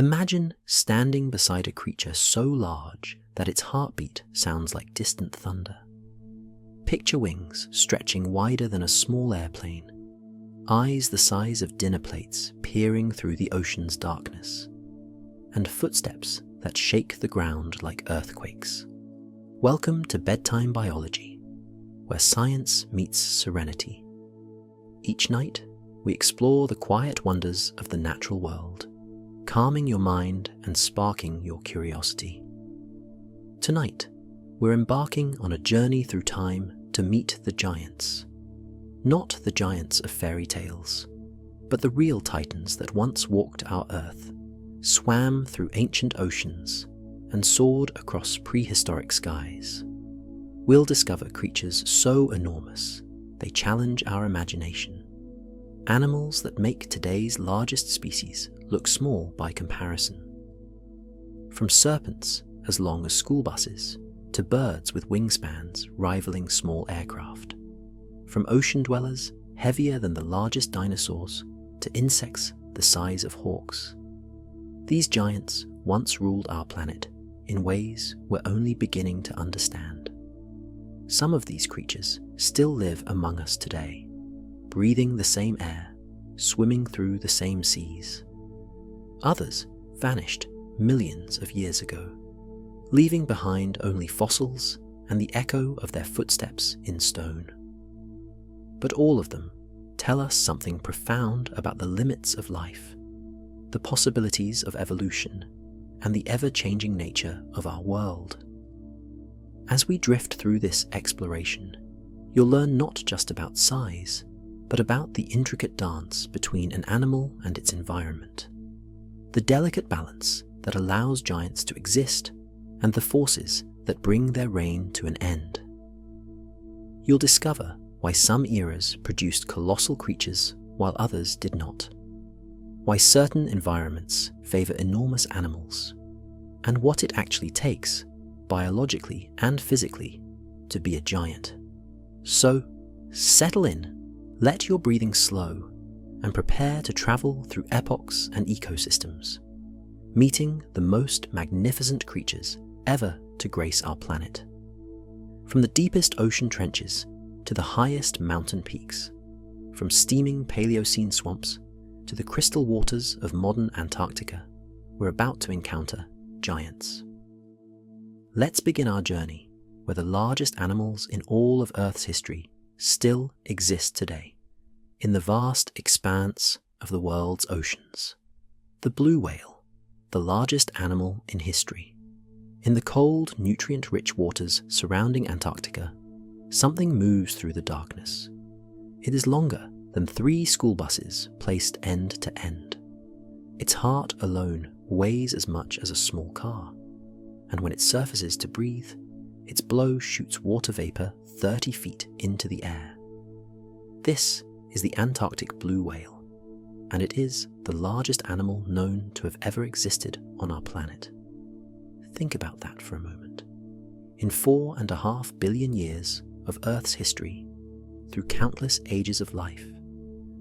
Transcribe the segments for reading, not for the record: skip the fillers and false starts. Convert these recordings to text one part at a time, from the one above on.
Imagine standing beside a creature so large that its heartbeat sounds like distant thunder. Picture wings stretching wider than a small airplane, eyes the size of dinner plates peering through the ocean's darkness, and footsteps that shake the ground like earthquakes. Welcome to Bedtime Biology, where science meets serenity. Each night, we explore the quiet wonders of the natural world, calming your mind and sparking your curiosity. Tonight, we're embarking on a journey through time to meet the giants. Not the giants of fairy tales, but the real titans that once walked our Earth, swam through ancient oceans, and soared across prehistoric skies. We'll discover creatures so enormous they challenge our imagination. Animals that make today's largest species look small by comparison. From serpents as long as school buses to birds with wingspans rivaling small aircraft. From ocean dwellers heavier than the largest dinosaurs to insects the size of hawks. These giants once ruled our planet in ways we're only beginning to understand. Some of these creatures still live among us today, breathing the same air, swimming through the same seas. Others vanished millions of years ago, leaving behind only fossils and the echo of their footsteps in stone. But all of them tell us something profound about the limits of life, the possibilities of evolution, and the ever-changing nature of our world. As we drift through this exploration, you'll learn not just about size, but about the intricate dance between an animal and its environment, the delicate balance that allows giants to exist, and the forces that bring their reign to an end. You'll discover why some eras produced colossal creatures while others did not, why certain environments favor enormous animals, and what it actually takes, biologically and physically, to be a giant. So, settle in, let your breathing slow, and prepare to travel through epochs and ecosystems, meeting the most magnificent creatures ever to grace our planet. From the deepest ocean trenches to the highest mountain peaks, from steaming Paleocene swamps to the crystal waters of modern Antarctica, we're about to encounter giants. Let's begin our journey where the largest animals in all of Earth's history still exist today, in the vast expanse of the world's oceans. The blue whale, the largest animal in history. In the cold, nutrient-rich waters surrounding Antarctica, something moves through the darkness. It is longer than 3 school buses placed end to end. Its heart alone weighs as much as a small car, and when it surfaces to breathe, its blow shoots water vapor 30 feet into the air. This is the Antarctic blue whale, and it is the largest animal known to have ever existed on our planet. Think about that for a moment. In 4.5 billion years of Earth's history, through countless ages of life,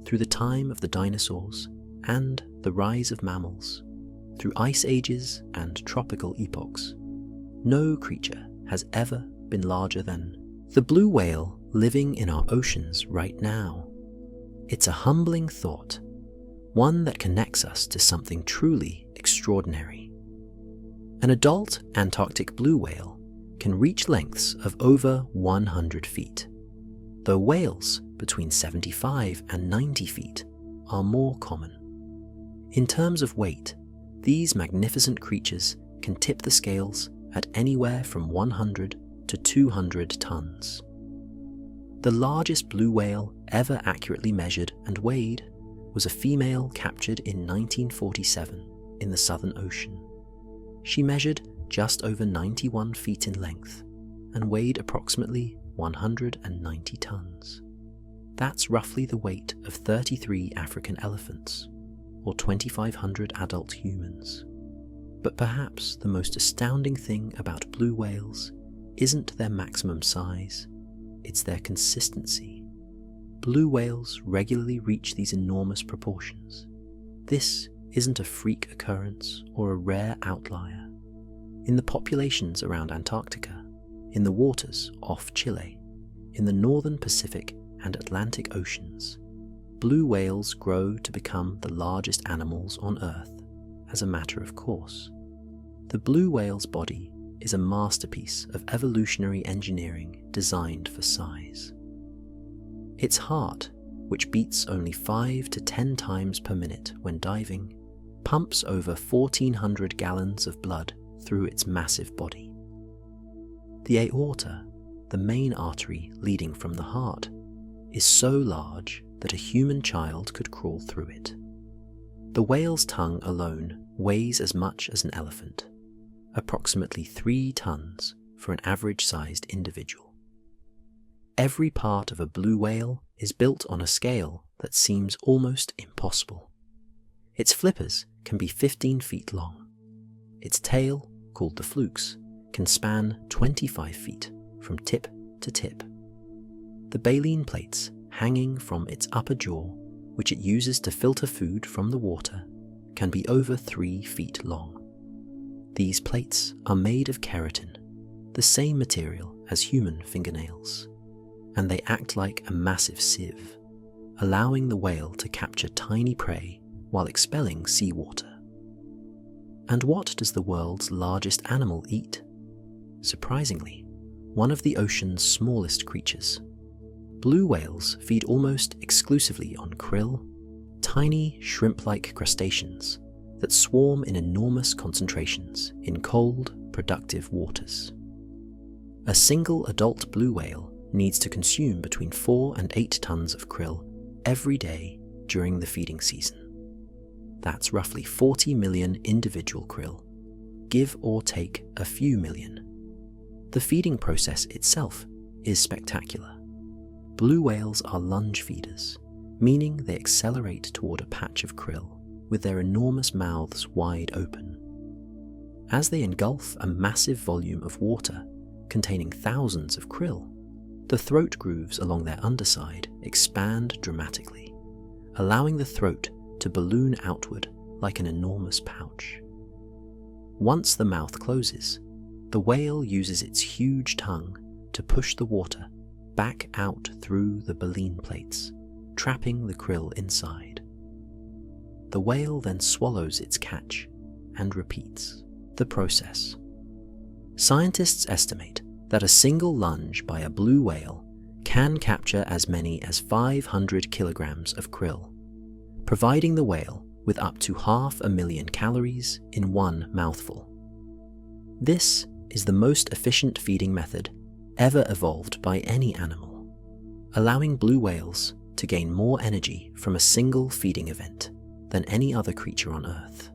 through the time of the dinosaurs and the rise of mammals, through ice ages and tropical epochs, no creature has ever been larger than the blue whale living in our oceans right now. It's a humbling thought, one that connects us to something truly extraordinary. An adult Antarctic blue whale can reach lengths of over 100 feet, though whales between 75 and 90 feet are more common. In terms of weight, these magnificent creatures can tip the scales at anywhere from 100 to 200 tons. The largest blue whale ever accurately measured and weighed was a female captured in 1947 in the Southern Ocean. She measured just over 91 feet in length and weighed approximately 190 tons. That's roughly the weight of 33 African elephants, or 2,500 adult humans. But perhaps the most astounding thing about blue whales isn't their maximum size, it's their consistency. Blue whales regularly reach these enormous proportions. This isn't a freak occurrence or a rare outlier. In the populations around Antarctica, in the waters off Chile, in the northern Pacific and Atlantic Oceans, blue whales grow to become the largest animals on Earth as a matter of course. The blue whale's body is a masterpiece of evolutionary engineering designed for size. Its heart, which beats only 5 to 10 times per minute when diving, pumps over 1,400 gallons of blood through its massive body. The aorta, the main artery leading from the heart, is so large that a human child could crawl through it. The whale's tongue alone weighs as much as an elephant, approximately 3 tons for an average-sized individual. Every part of a blue whale is built on a scale that seems almost impossible. Its flippers can be 15 feet long. Its tail, called the flukes, can span 25 feet from tip to tip. The baleen plates hanging from its upper jaw, which it uses to filter food from the water, can be over 3 feet long. These plates are made of keratin, the same material as human fingernails, and they act like a massive sieve, allowing the whale to capture tiny prey while expelling seawater. And what does the world's largest animal eat? Surprisingly, one of the ocean's smallest creatures. Blue whales feed almost exclusively on krill, tiny shrimp-like crustaceans that swarm in enormous concentrations in cold, productive waters. A single adult blue whale needs to consume between 4 and 8 tons of krill every day during the feeding season. That's roughly 40 million individual krill, give or take a few million. The feeding process itself is spectacular. Blue whales are lunge feeders, meaning they accelerate toward a patch of krill with their enormous mouths wide open. As they engulf a massive volume of water containing thousands of krill, the throat grooves along their underside expand dramatically, allowing the throat to balloon outward like an enormous pouch. Once the mouth closes, the whale uses its huge tongue to push the water back out through the baleen plates, trapping the krill inside. The whale then swallows its catch and repeats the process. Scientists estimate that a single lunge by a blue whale can capture as many as 500 kilograms of krill, providing the whale with up to 500,000 calories in one mouthful. This is the most efficient feeding method ever evolved by any animal, allowing blue whales to gain more energy from a single feeding event than any other creature on Earth.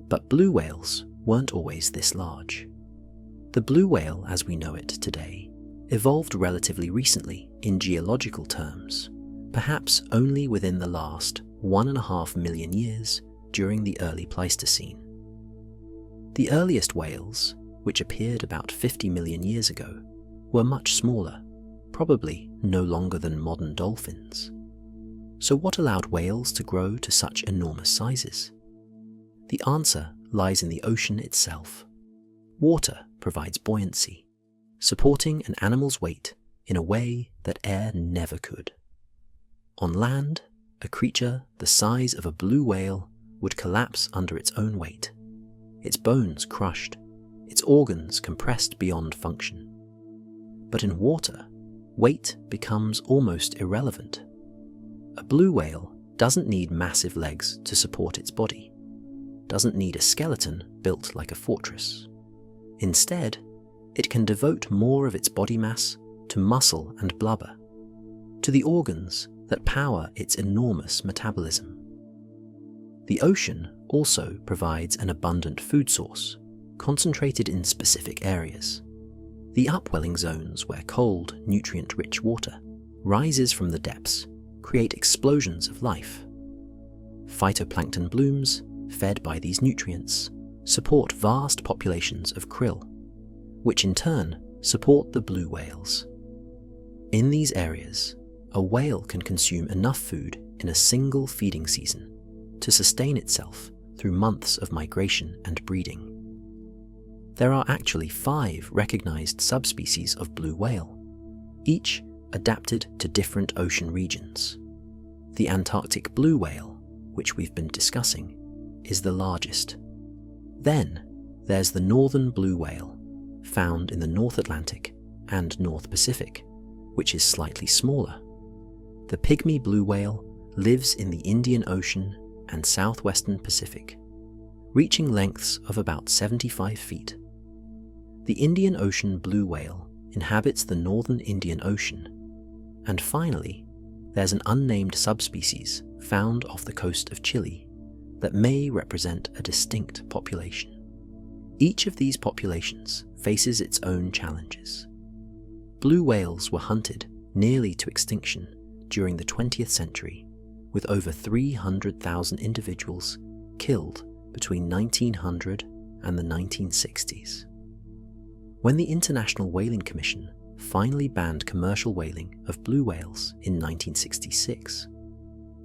But blue whales weren't always this large. The blue whale as we know it today evolved relatively recently in geological terms, perhaps only within the last 1.5 million years during the early Pleistocene. The earliest whales, which appeared about 50 million years ago, were much smaller, probably no longer than modern dolphins. So what allowed whales to grow to such enormous sizes? The answer lies in the ocean itself. Water provides buoyancy, supporting an animal's weight in a way that air never could. On land, a creature the size of a blue whale would collapse under its own weight, its bones crushed, its organs compressed beyond function. But in water, weight becomes almost irrelevant. A blue whale doesn't need massive legs to support its body, doesn't need a skeleton built like a fortress. Instead, it can devote more of its body mass to muscle and blubber, to the organs that power its enormous metabolism. The ocean also provides an abundant food source, concentrated in specific areas. The upwelling zones where cold, nutrient-rich water rises from the depths create explosions of life. Phytoplankton blooms, fed by these nutrients, support vast populations of krill, which in turn support the blue whales. In these areas, a whale can consume enough food in a single feeding season to sustain itself through months of migration and breeding. There are actually 5 recognized subspecies of blue whale, each adapted to different ocean regions. The Antarctic blue whale, which we've been discussing, is the largest. Then there's the northern blue whale, found in the North Atlantic and North Pacific, which is slightly smaller. The pygmy blue whale lives in the Indian Ocean and southwestern Pacific, reaching lengths of about 75 feet. The Indian Ocean blue whale inhabits the northern Indian Ocean. And finally, there's an unnamed subspecies found off the coast of Chile that may represent a distinct population. Each of these populations faces its own challenges. Blue whales were hunted nearly to extinction during the 20th century, with over 300,000 individuals killed between 1900 and the 1960s. When the International Whaling Commission finally banned commercial whaling of blue whales in 1966,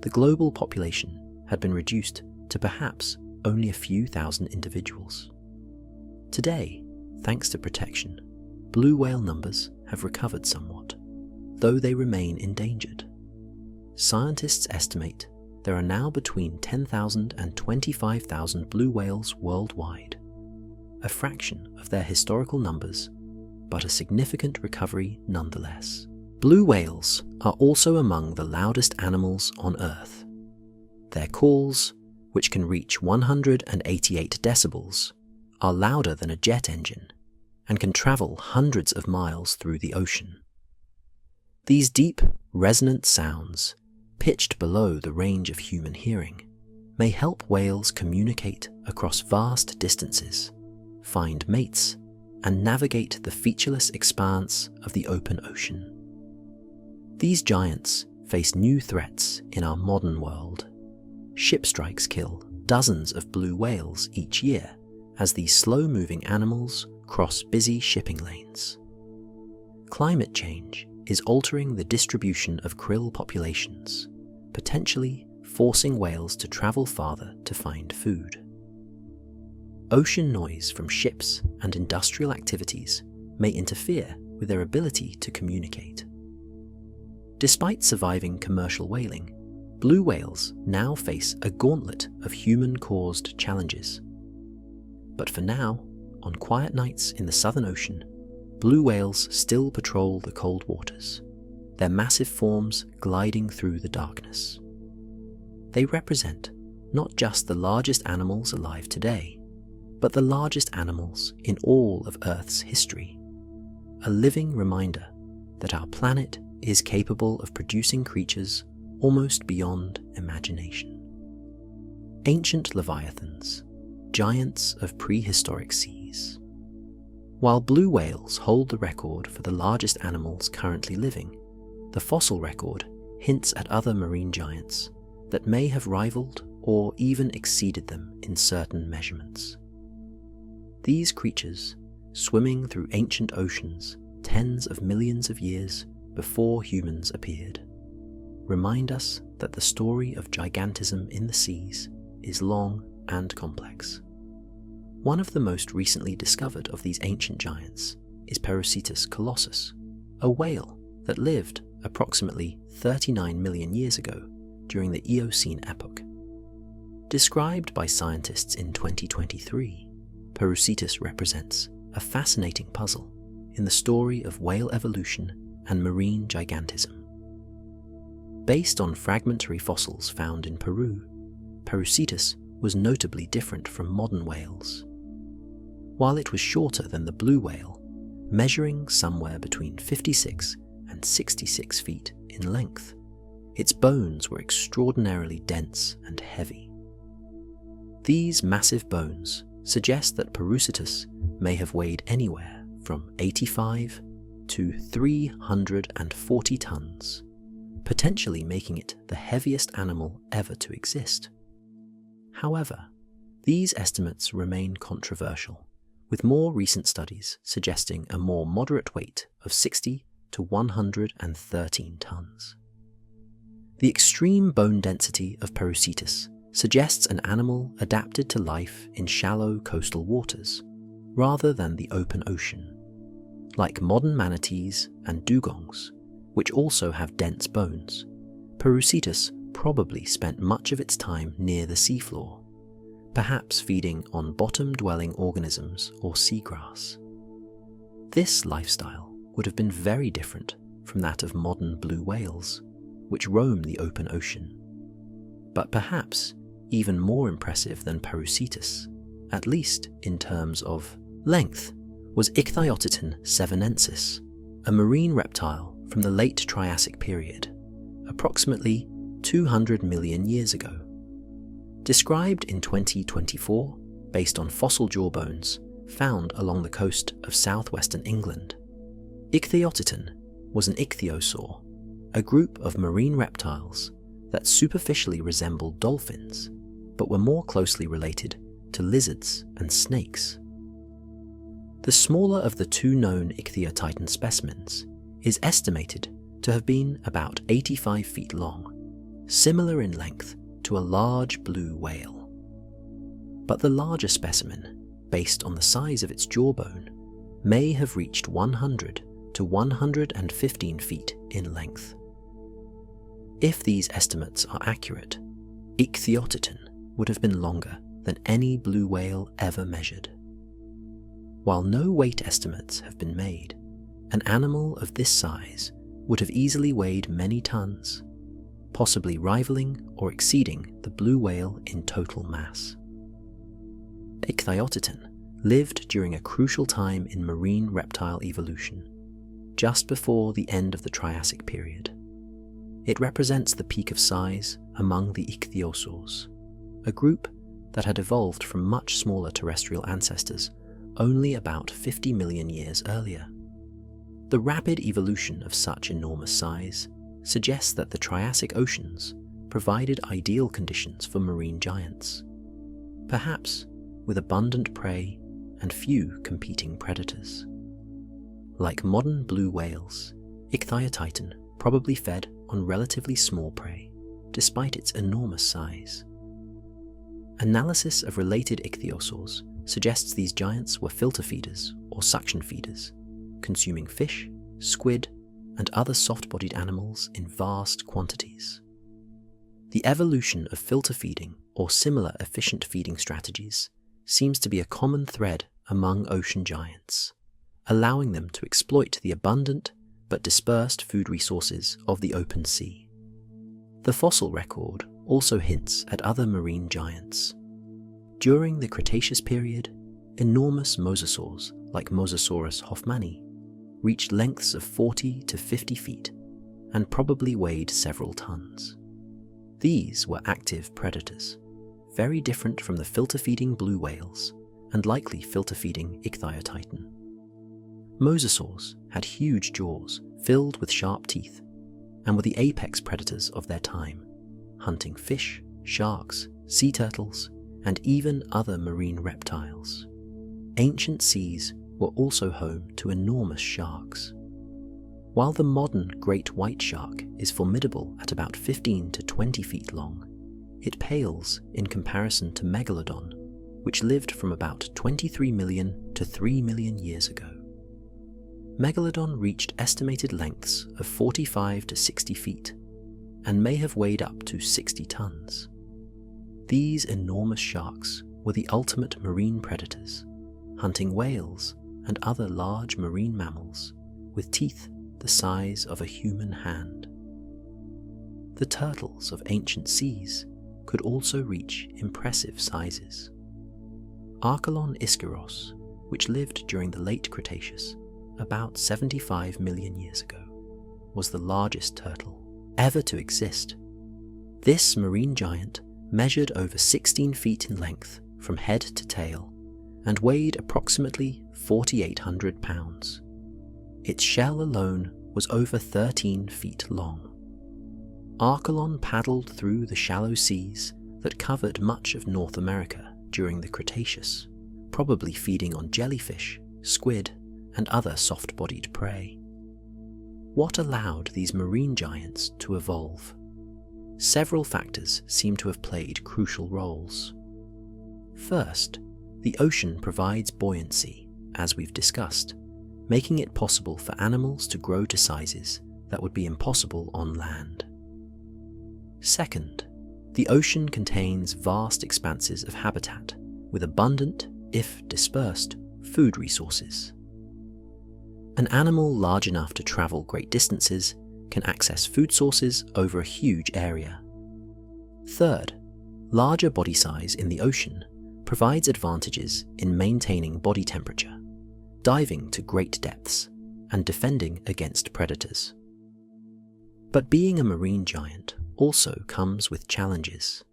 the global population had been reduced to perhaps only a few thousand individuals. Today, thanks to protection, blue whale numbers have recovered somewhat, though they remain endangered. Scientists estimate there are now between 10,000 and 25,000 blue whales worldwide, a fraction of their historical numbers, but a significant recovery nonetheless. Blue whales are also among the loudest animals on Earth. Their calls, which can reach 188 decibels, are louder than a jet engine and can travel hundreds of miles through the ocean. These deep, resonant sounds, pitched below the range of human hearing, may help whales communicate across vast distances, find mates, and navigate the featureless expanse of the open ocean. These giants face new threats in our modern world. Ship strikes kill dozens of blue whales each year as these slow-moving animals cross busy shipping lanes. Climate change is altering the distribution of krill populations, potentially forcing whales to travel farther to find food. Ocean noise from ships and industrial activities may interfere with their ability to communicate. Despite surviving commercial whaling, blue whales now face a gauntlet of human-caused challenges. But for now, on quiet nights in the Southern Ocean, blue whales still patrol the cold waters, their massive forms gliding through the darkness. They represent not just the largest animals alive today, but the largest animals in all of Earth's history, a living reminder that our planet is capable of producing creatures almost beyond imagination. Ancient leviathans, giants of prehistoric seas. While blue whales hold the record for the largest animals currently living, the fossil record hints at other marine giants that may have rivaled or even exceeded them in certain measurements. These creatures, swimming through ancient oceans tens of millions of years before humans appeared, remind us that the story of gigantism in the seas is long and complex. One of the most recently discovered of these ancient giants is Perucetus colossus, a whale that lived approximately 39 million years ago during the Eocene epoch. Described by scientists in 2023, Perucetus represents a fascinating puzzle in the story of whale evolution and marine gigantism. Based on fragmentary fossils found in Peru, Perucetus was notably different from modern whales. While it was shorter than the blue whale, measuring somewhere between 56 and 66 feet in length, its bones were extraordinarily dense and heavy. These massive bones suggest that Perucetus may have weighed anywhere from 85 to 340 tons, potentially making it the heaviest animal ever to exist. However, these estimates remain controversial, with more recent studies suggesting a more moderate weight of 60 to 113 tons. The extreme bone density of Perucetus suggests an animal adapted to life in shallow coastal waters, rather than the open ocean, like modern manatees and dugongs, which also have dense bones. Perucetus probably spent much of its time near the seafloor, perhaps feeding on bottom-dwelling organisms or seagrass. This lifestyle would have been very different from that of modern blue whales, which roam the open ocean. But perhaps even more impressive than Perucetus, at least in terms of length, was Ichthyotitan sevenensis, a marine reptile from the late Triassic period, approximately 200 million years ago. Described in 2024 based on fossil jawbones found along the coast of southwestern England, Ichthyotitan was an ichthyosaur, a group of marine reptiles that superficially resembled dolphins, but were more closely related to lizards and snakes. The smaller of the two known Ichthyotitan specimens is estimated to have been about 85 feet long, similar in length to a large blue whale. But the larger specimen, based on the size of its jawbone, may have reached 100 to 115 feet in length. If these estimates are accurate, Ichthyotitan would have been longer than any blue whale ever measured. While no weight estimates have been made, an animal of this size would have easily weighed many tons, possibly rivaling or exceeding the blue whale in total mass. Ichthyotitan lived during a crucial time in marine reptile evolution, just before the end of the Triassic period. It represents the peak of size among the ichthyosaurs, a group that had evolved from much smaller terrestrial ancestors only about 50 million years earlier. The rapid evolution of such enormous size suggests that the Triassic oceans provided ideal conditions for marine giants, perhaps with abundant prey and few competing predators. Like modern blue whales, Ichthyotitan probably fed on relatively small prey, despite its enormous size. Analysis of related ichthyosaurs suggests these giants were filter feeders or suction feeders, consuming fish, squid, and other soft-bodied animals in vast quantities. The evolution of filter feeding or similar efficient feeding strategies seems to be a common thread among ocean giants, allowing them to exploit the abundant but dispersed food resources of the open sea. The fossil record also hints at other marine giants. During the Cretaceous period, enormous mosasaurs like Mosasaurus hoffmanni reached lengths of 40 to 50 feet and probably weighed several tons. These were active predators, very different from the filter-feeding blue whales and likely filter-feeding Ichthyotitan. Mosasaurs had huge jaws filled with sharp teeth and were the apex predators of their time, hunting fish, sharks, sea turtles, and even other marine reptiles. Ancient seas were also home to enormous sharks. While the modern great white shark is formidable at about 15 to 20 feet long, it pales in comparison to Megalodon, which lived from about 23 million to 3 million years ago. Megalodon reached estimated lengths of 45 to 60 feet and may have weighed up to 60 tons. These enormous sharks were the ultimate marine predators, hunting whales and other large marine mammals with teeth the size of a human hand. The turtles of ancient seas could also reach impressive sizes. Archelon ischiros, which lived during the late Cretaceous, about 75 million years ago, was the largest turtle ever to exist. This marine giant measured over 16 feet in length from head to tail and weighed approximately 4,800 pounds. Its shell alone was over 13 feet long. Archelon paddled through the shallow seas that covered much of North America during the Cretaceous, probably feeding on jellyfish, squid, and other soft-bodied prey. What allowed these marine giants to evolve? several factors seem to have played crucial roles. First, the ocean provides buoyancy, as we've discussed, making it possible for animals to grow to sizes that would be impossible on land. Second, the ocean contains vast expanses of habitat with abundant, if dispersed, food resources. An animal large enough to travel great distances can access food sources over a huge area. Third, larger body size in the ocean provides advantages in maintaining body temperature, diving to great depths, and defending against predators. But being a marine giant also comes with challenges.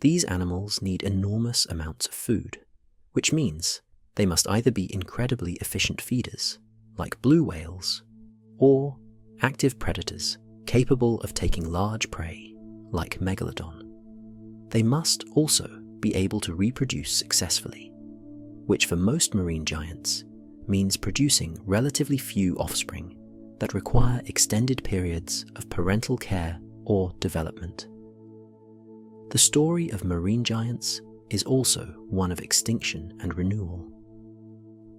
These animals need enormous amounts of food, which means they must either be incredibly efficient feeders, like blue whales, or active predators capable of taking large prey, like megalodon. They must also be able to reproduce successfully, which for most marine giants means producing relatively few offspring that require extended periods of parental care or development. The story of marine giants is also one of extinction and renewal.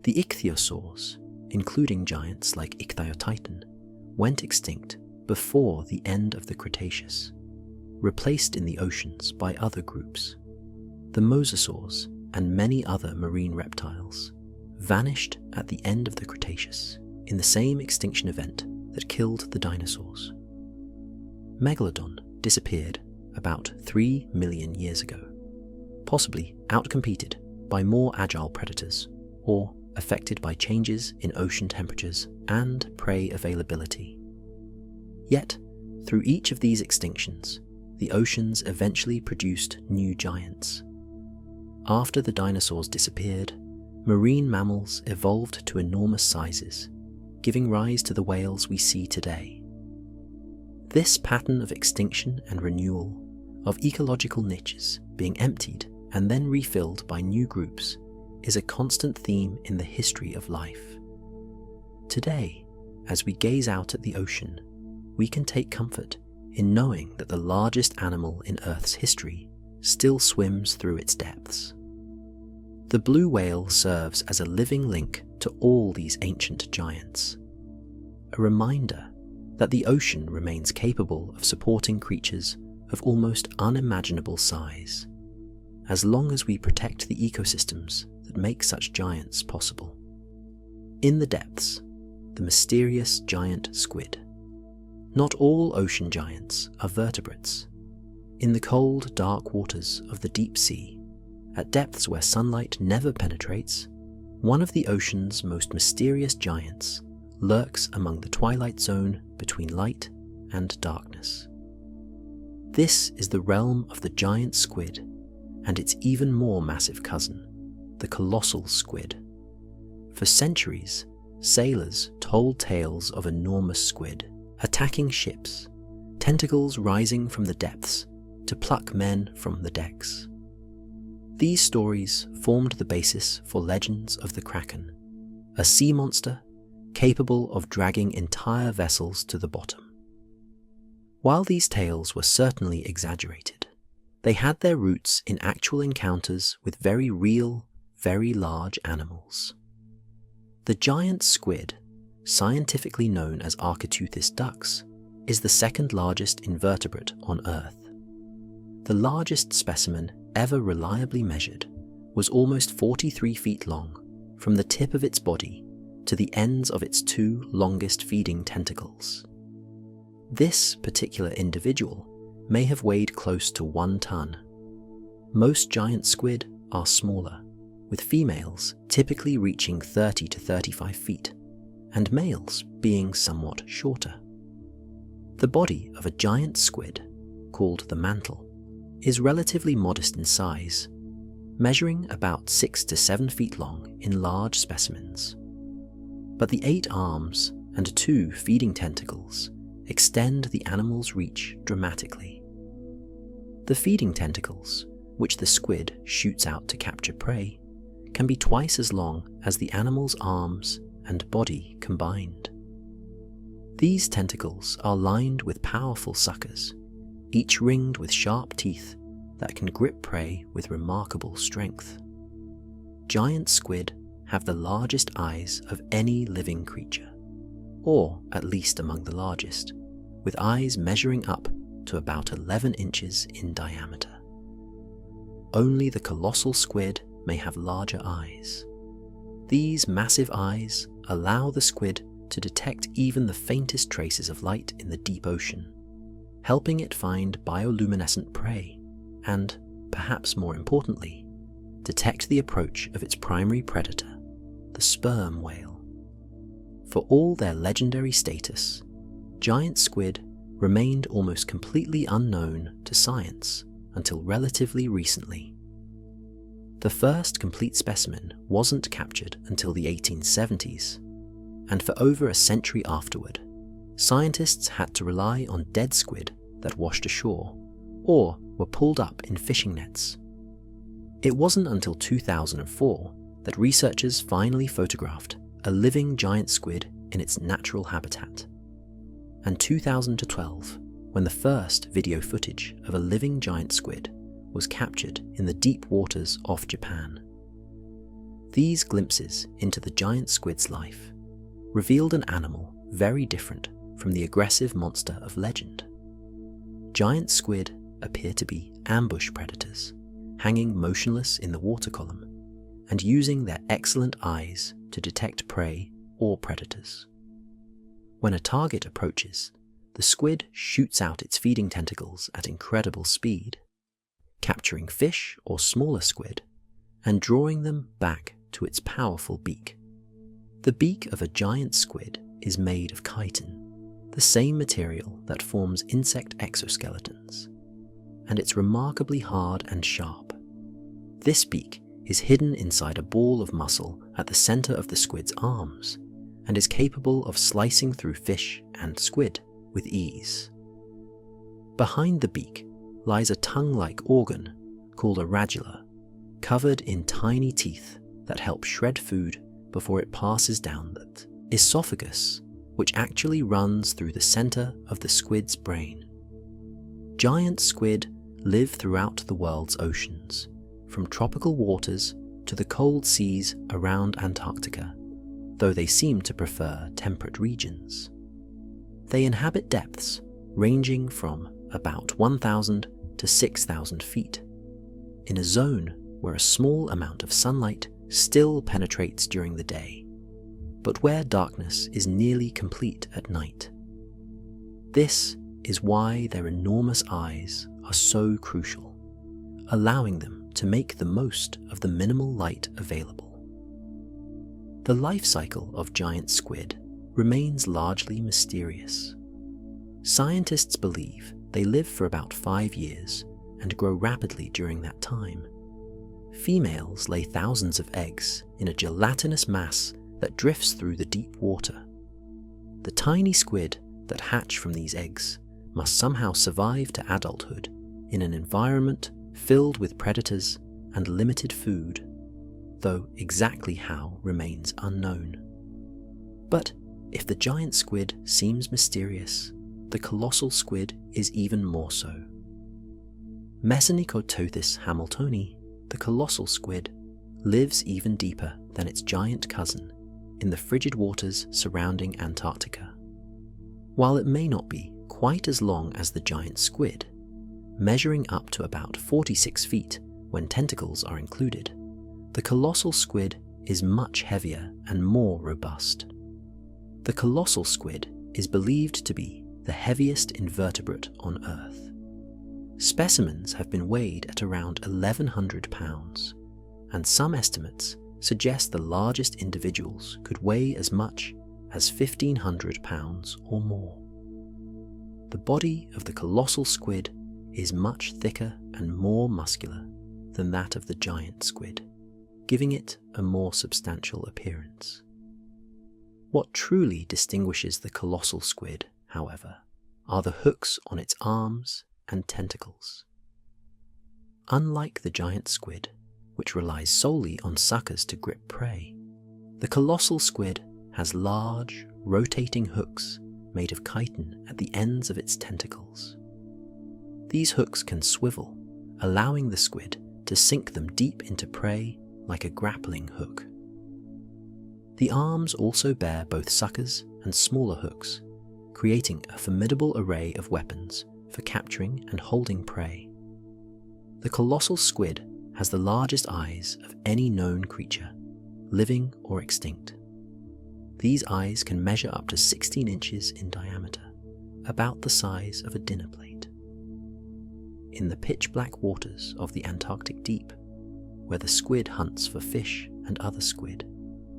The ichthyosaurs, including giants like Ichthyotitan, went extinct before the end of the Cretaceous, replaced in the oceans by other groups. The mosasaurs and many other marine reptiles vanished at the end of the Cretaceous in the same extinction event that killed the dinosaurs. Megalodon disappeared about 3 million years ago, possibly outcompeted by more agile predators or affected by changes in ocean temperatures and prey availability. Yet, through each of these extinctions, the oceans eventually produced new giants. After the dinosaurs disappeared, marine mammals evolved to enormous sizes, giving rise to the whales we see today. This pattern of extinction and renewal, of ecological niches being emptied and then refilled by new groups, is a constant theme in the history of life. Today, as we gaze out at the ocean, we can take comfort in knowing that the largest animal in Earth's history still swims through its depths. The blue whale serves as a living link to all these ancient giants, a reminder that the ocean remains capable of supporting creatures of almost unimaginable size, as long as we protect the ecosystems that make such giants possible. In the depths, the mysterious giant squid. Not all ocean giants are vertebrates. In the cold, dark waters of the deep sea, at depths where sunlight never penetrates, one of the ocean's most mysterious giants lurks among the twilight zone between light and darkness. This is the realm of the giant squid and its even more massive cousin, the colossal squid. For centuries, sailors told tales of enormous squid attacking ships, tentacles rising from the depths to pluck men from the decks. These stories formed the basis for legends of the Kraken, a sea monster capable of dragging entire vessels to the bottom. While these tales were certainly exaggerated, they had their roots in actual encounters with very real, very large animals. The giant squid, scientifically known as Architeuthis dux, is the second largest invertebrate on Earth. The largest specimen ever reliably measured was almost 43 feet long, from the tip of its body to the ends of its 2 longest feeding tentacles. This particular individual may have weighed close to 1 ton. Most giant squid are smaller, with females typically reaching 30 to 35 feet, and males being somewhat shorter. The body of a giant squid, called the mantle, is relatively modest in size, measuring about 6 to 7 feet long in large specimens. But the 8 arms and 2 feeding tentacles extend the animal's reach dramatically. The feeding tentacles, which the squid shoots out to capture prey, can be twice as long as the animal's arms and body combined. These tentacles are lined with powerful suckers, each ringed with sharp teeth that can grip prey with remarkable strength. Giant squid have the largest eyes of any living creature, or at least among the largest, with eyes measuring up to about 11 inches in diameter. Only the colossal squid may have larger eyes. These massive eyes allow the squid to detect even the faintest traces of light in the deep ocean, helping it find bioluminescent prey and, perhaps more importantly, detect the approach of its primary predator, the sperm whale. For all their legendary status, giant squid remained almost completely unknown to science until relatively recently. The first complete specimen wasn't captured until the 1870s, and for over a century afterward, scientists had to rely on dead squid that washed ashore or were pulled up in fishing nets. It wasn't until 2004 that researchers finally photographed a living giant squid in its natural habitat, and 2012 when the first video footage of a living giant squid was captured in the deep waters off Japan. These glimpses into the giant squid's life revealed an animal very different from the aggressive monster of legend. Giant squid appear to be ambush predators, hanging motionless in the water column and using their excellent eyes to detect prey or predators. When a target approaches, the squid shoots out its feeding tentacles at incredible speed, capturing fish or smaller squid and drawing them back to its powerful beak. The beak of a giant squid is made of chitin, the same material that forms insect exoskeletons, and it's remarkably hard and sharp. This beak is hidden inside a ball of muscle at the center of the squid's arms and is capable of slicing through fish and squid with ease. Behind the beak lies a tongue-like organ called a radula, covered in tiny teeth that help shred food before it passes down the esophagus, which actually runs through the center of the squid's brain. Giant squid live throughout the world's oceans, from tropical waters to the cold seas around Antarctica, though they seem to prefer temperate regions. They inhabit depths ranging from about 1,000 to 6,000 feet, in a zone where a small amount of sunlight still penetrates during the day, but where darkness is nearly complete at night. This is why their enormous eyes are so crucial, allowing them to make the most of the minimal light available. The life cycle of giant squid remains largely mysterious. Scientists believe they live for about 5 years and grow rapidly during that time. Females lay thousands of eggs in a gelatinous mass that drifts through the deep water. The tiny squid that hatch from these eggs must somehow survive to adulthood in an environment filled with predators and limited food, though exactly how remains unknown. But if the giant squid seems mysterious, the colossal squid is even more so. Mesonychoteuthis hamiltoni, the colossal squid, lives even deeper than its giant cousin in the frigid waters surrounding Antarctica. While it may not be quite as long as the giant squid, measuring up to about 46 feet when tentacles are included, the colossal squid is much heavier and more robust. The colossal squid is believed to be the heaviest invertebrate on Earth. Specimens have been weighed at around 1,100 pounds, and some estimates suggest the largest individuals could weigh as much as 1,500 pounds or more. The body of the colossal squid is much thicker and more muscular than that of the giant squid, giving it a more substantial appearance. What truly distinguishes the colossal squid, however, are the hooks on its arms and tentacles. Unlike the giant squid, which relies solely on suckers to grip prey, the colossal squid has large, rotating hooks made of chitin at the ends of its tentacles. These hooks can swivel, allowing the squid to sink them deep into prey like a grappling hook. The arms also bear both suckers and smaller hooks, creating a formidable array of weapons for capturing and holding prey. The colossal squid has the largest eyes of any known creature, living or extinct. These eyes can measure up to 16 inches in diameter, about the size of a dinner plate. In the pitch-black waters of the Antarctic deep, where the squid hunts for fish and other squid,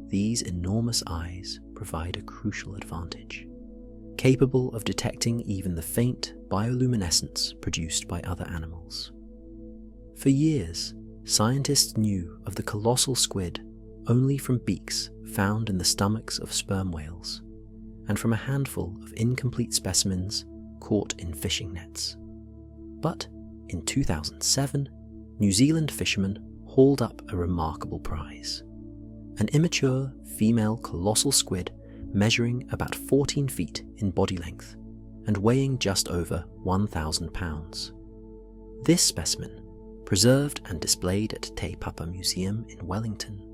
these enormous eyes provide a crucial advantage, capable of detecting even the faint bioluminescence produced by other animals. For years, scientists knew of the colossal squid only from beaks found in the stomachs of sperm whales, and from a handful of incomplete specimens caught in fishing nets. But in 2007, New Zealand fishermen hauled up a remarkable prize: an immature female colossal squid measuring about 14 feet in body length and weighing just over 1,000 pounds. This specimen, preserved and displayed at Te Papa Museum in Wellington,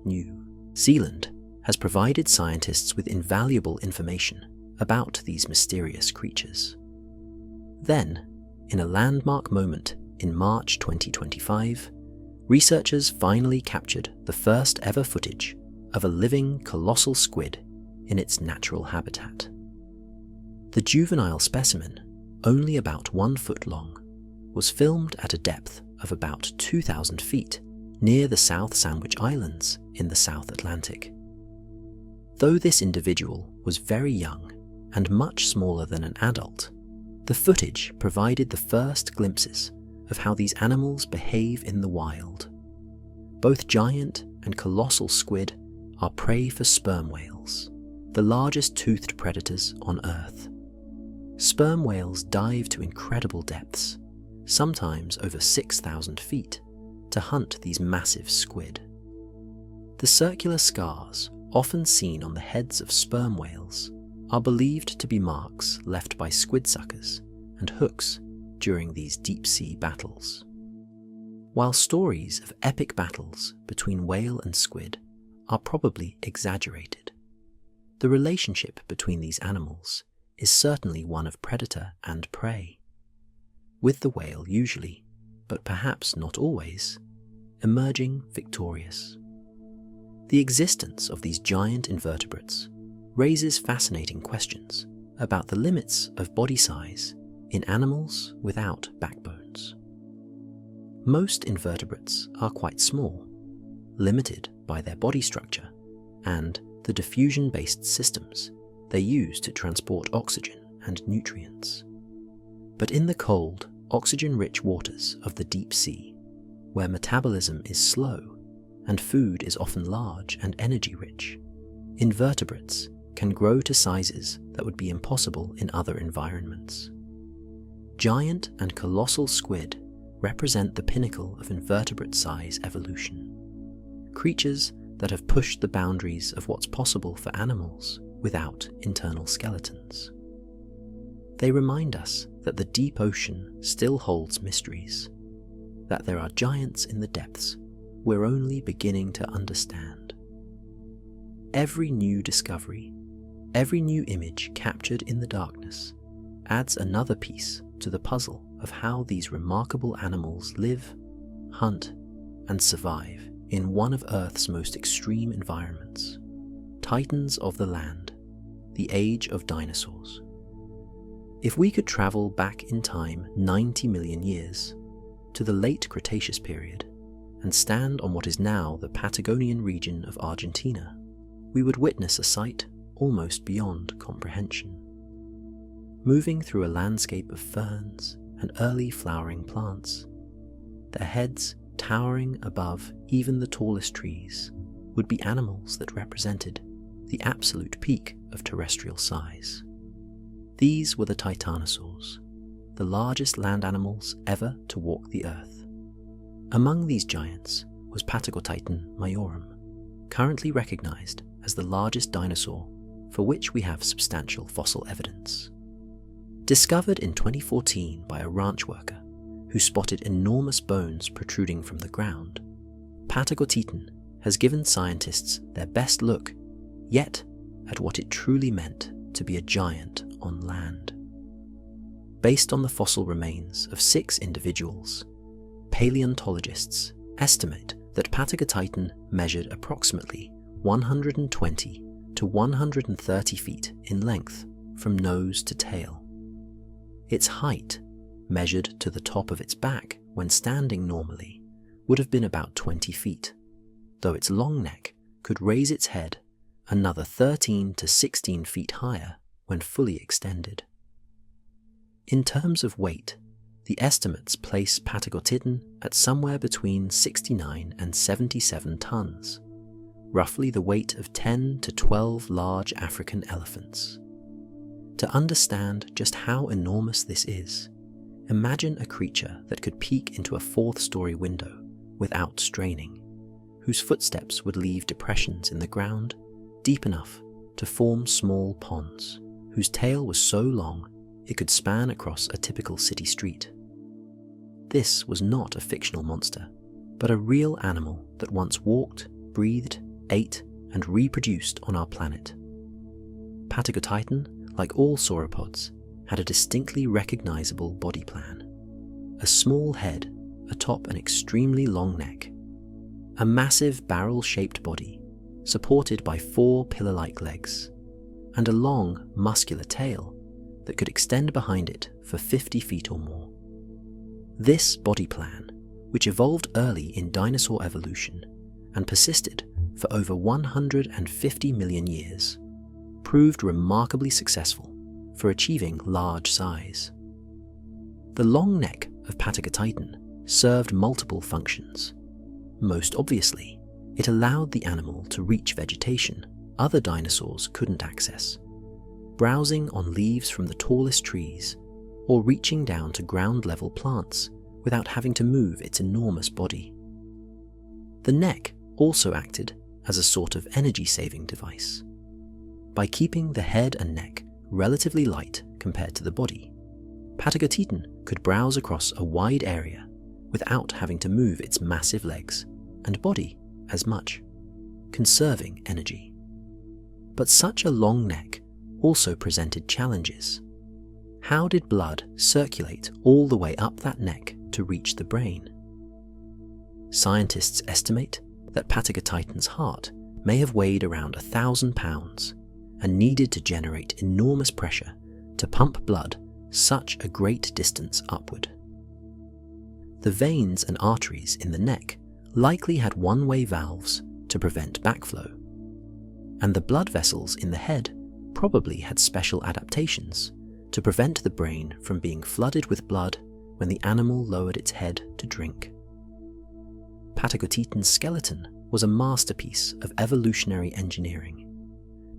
New Zealand, has provided scientists with invaluable information about these mysterious creatures. Then, in a landmark moment in March 2025, researchers finally captured the first ever footage of a living colossal squid in its natural habitat. The juvenile specimen, only about 1 foot long, was filmed at a depth of about 2,000 feet near the South Sandwich Islands in the South Atlantic. Though this individual was very young and much smaller than an adult, the footage provided the first glimpses of how these animals behave in the wild. Both giant and colossal squid are prey for sperm whales, the largest toothed predators on Earth. Sperm whales dive to incredible depths, sometimes over 6,000 feet, to hunt these massive squid. The circular scars often seen on the heads of sperm whales are believed to be marks left by squid suckers and hooks during these deep-sea battles. While stories of epic battles between whale and squid are probably exaggerated, the relationship between these animals is certainly one of predator and prey, with the whale usually, but perhaps not always, emerging victorious. The existence of these giant invertebrates raises fascinating questions about the limits of body size in animals without backbones. Most invertebrates are quite small, limited by their body structure and the diffusion-based systems they use to transport oxygen and nutrients. But in the cold, oxygen-rich waters of the deep sea, where metabolism is slow and food is often large and energy-rich, invertebrates can grow to sizes that would be impossible in other environments. Giant and colossal squid represent the pinnacle of invertebrate size evolution, creatures that have pushed the boundaries of what's possible for animals without internal skeletons. They remind us that the deep ocean still holds mysteries, that there are giants in the depths we're only beginning to understand. Every new discovery, every new image captured in the darkness adds another piece to the puzzle of how these remarkable animals live, hunt, and survive in one of Earth's most extreme environments, titans of the land, the age of dinosaurs. If we could travel back in time 90 million years, to the late Cretaceous period, and stand on what is now the Patagonian region of Argentina, we would witness a sight almost beyond comprehension. Moving through a landscape of ferns and early flowering plants, their heads towering above even the tallest trees, would be animals that represented the absolute peak of terrestrial size. These were the titanosaurs, the largest land animals ever to walk the earth. Among these giants was Patagotitan majorum, currently recognized as the largest dinosaur for which we have substantial fossil evidence. Discovered in 2014 by a ranch worker who spotted enormous bones protruding from the ground, Ichthyotitan has given scientists their best look yet at what it truly meant to be a giant on land. Based on the fossil remains of 6 individuals, paleontologists estimate that Ichthyotitan measured approximately 120 to 130 feet in length from nose to tail. Its height, measured to the top of its back when standing normally, would have been about 20 feet, though its long neck could raise its head another 13 to 16 feet higher when fully extended. In terms of weight, the estimates place Ichthyotitan at somewhere between 69 and 77 tons, roughly the weight of 10 to 12 large African elephants. To understand just how enormous this is, imagine a creature that could peek into a 4th-story window without straining, whose footsteps would leave depressions in the ground deep enough to form small ponds, whose tail was so long it could span across a typical city street. This was not a fictional monster, but a real animal that once walked, breathed, ate, and reproduced on our planet. Ichthyotitan, like all sauropods, had a distinctly recognizable body plan. A small head atop an extremely long neck, a massive barrel-shaped body supported by 4 pillar-like legs, and a long, muscular tail that could extend behind it for 50 feet or more. This body plan, which evolved early in dinosaur evolution and persisted for over 150 million years, proved remarkably successful for achieving large size. The long neck of Ichthyotitan served multiple functions. Most obviously, it allowed the animal to reach vegetation other dinosaurs couldn't access, browsing on leaves from the tallest trees or reaching down to ground-level plants without having to move its enormous body. The neck also acted as a sort of energy-saving device. By keeping the head and neck relatively light compared to the body, Ichthyotitan could browse across a wide area without having to move its massive legs and body as much, conserving energy. But such a long neck also presented challenges. How did blood circulate all the way up that neck to reach the brain? Scientists estimate that Ichthyotitan's heart may have weighed around 1,000 pounds and needed to generate enormous pressure to pump blood such a great distance upward. The veins and arteries in the neck likely had one-way valves to prevent backflow, and the blood vessels in the head probably had special adaptations to prevent the brain from being flooded with blood when the animal lowered its head to drink. Ichthyotitan's skeleton was a masterpiece of evolutionary engineering,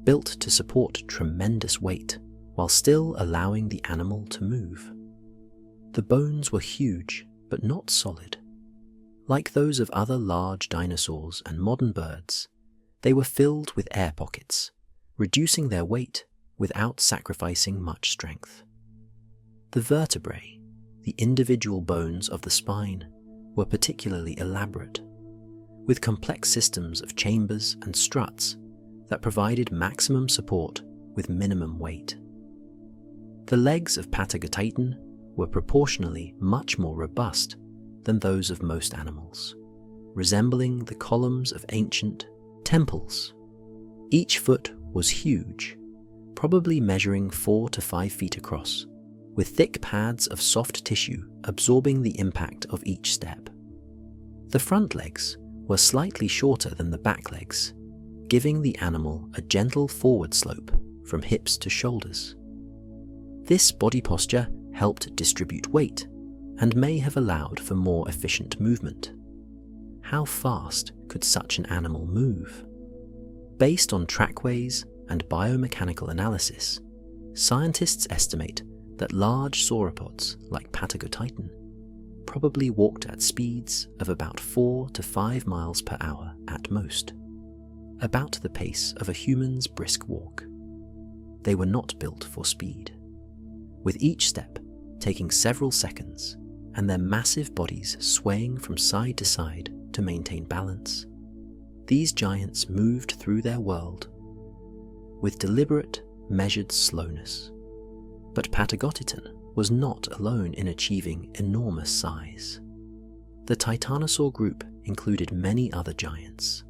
built to support tremendous weight while still allowing the animal to move. The bones were huge but not solid. Like those of other large dinosaurs and modern birds, they were filled with air pockets, reducing their weight without sacrificing much strength. The vertebrae, the individual bones of the spine, were particularly elaborate, with complex systems of chambers and struts that provided maximum support with minimum weight. The legs of Ichthyotitan were proportionally much more robust than those of most animals, resembling the columns of ancient temples. Each foot was huge, probably measuring 4 to 5 feet across, with thick pads of soft tissue absorbing the impact of each step. The front legs were slightly shorter than the back legs, giving the animal a gentle forward slope from hips to shoulders. This body posture helped distribute weight and may have allowed for more efficient movement. How fast could such an animal move? Based on trackways and biomechanical analysis, scientists estimate that large sauropods like Ichthyotitan probably walked at speeds of about 4 to 5 miles per hour at most, about the pace of a human's brisk walk. They were not built for speed. with each step taking several seconds and their massive bodies swaying from side to side to maintain balance. These giants moved through their world with deliberate, measured slowness. But Patagotitan was not alone in achieving enormous size. The Titanosaur group included many other giants,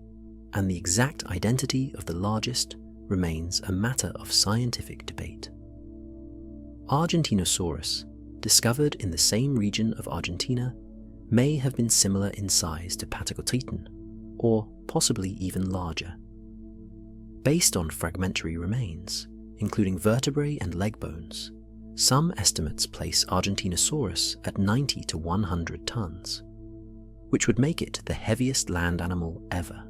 and the exact identity of the largest remains a matter of scientific debate. Argentinosaurus, discovered in the same region of Argentina, may have been similar in size to Patagotitan, or possibly even larger. Based on fragmentary remains, including vertebrae and leg bones, some estimates place Argentinosaurus at 90 to 100 tons, which would make it the heaviest land animal ever.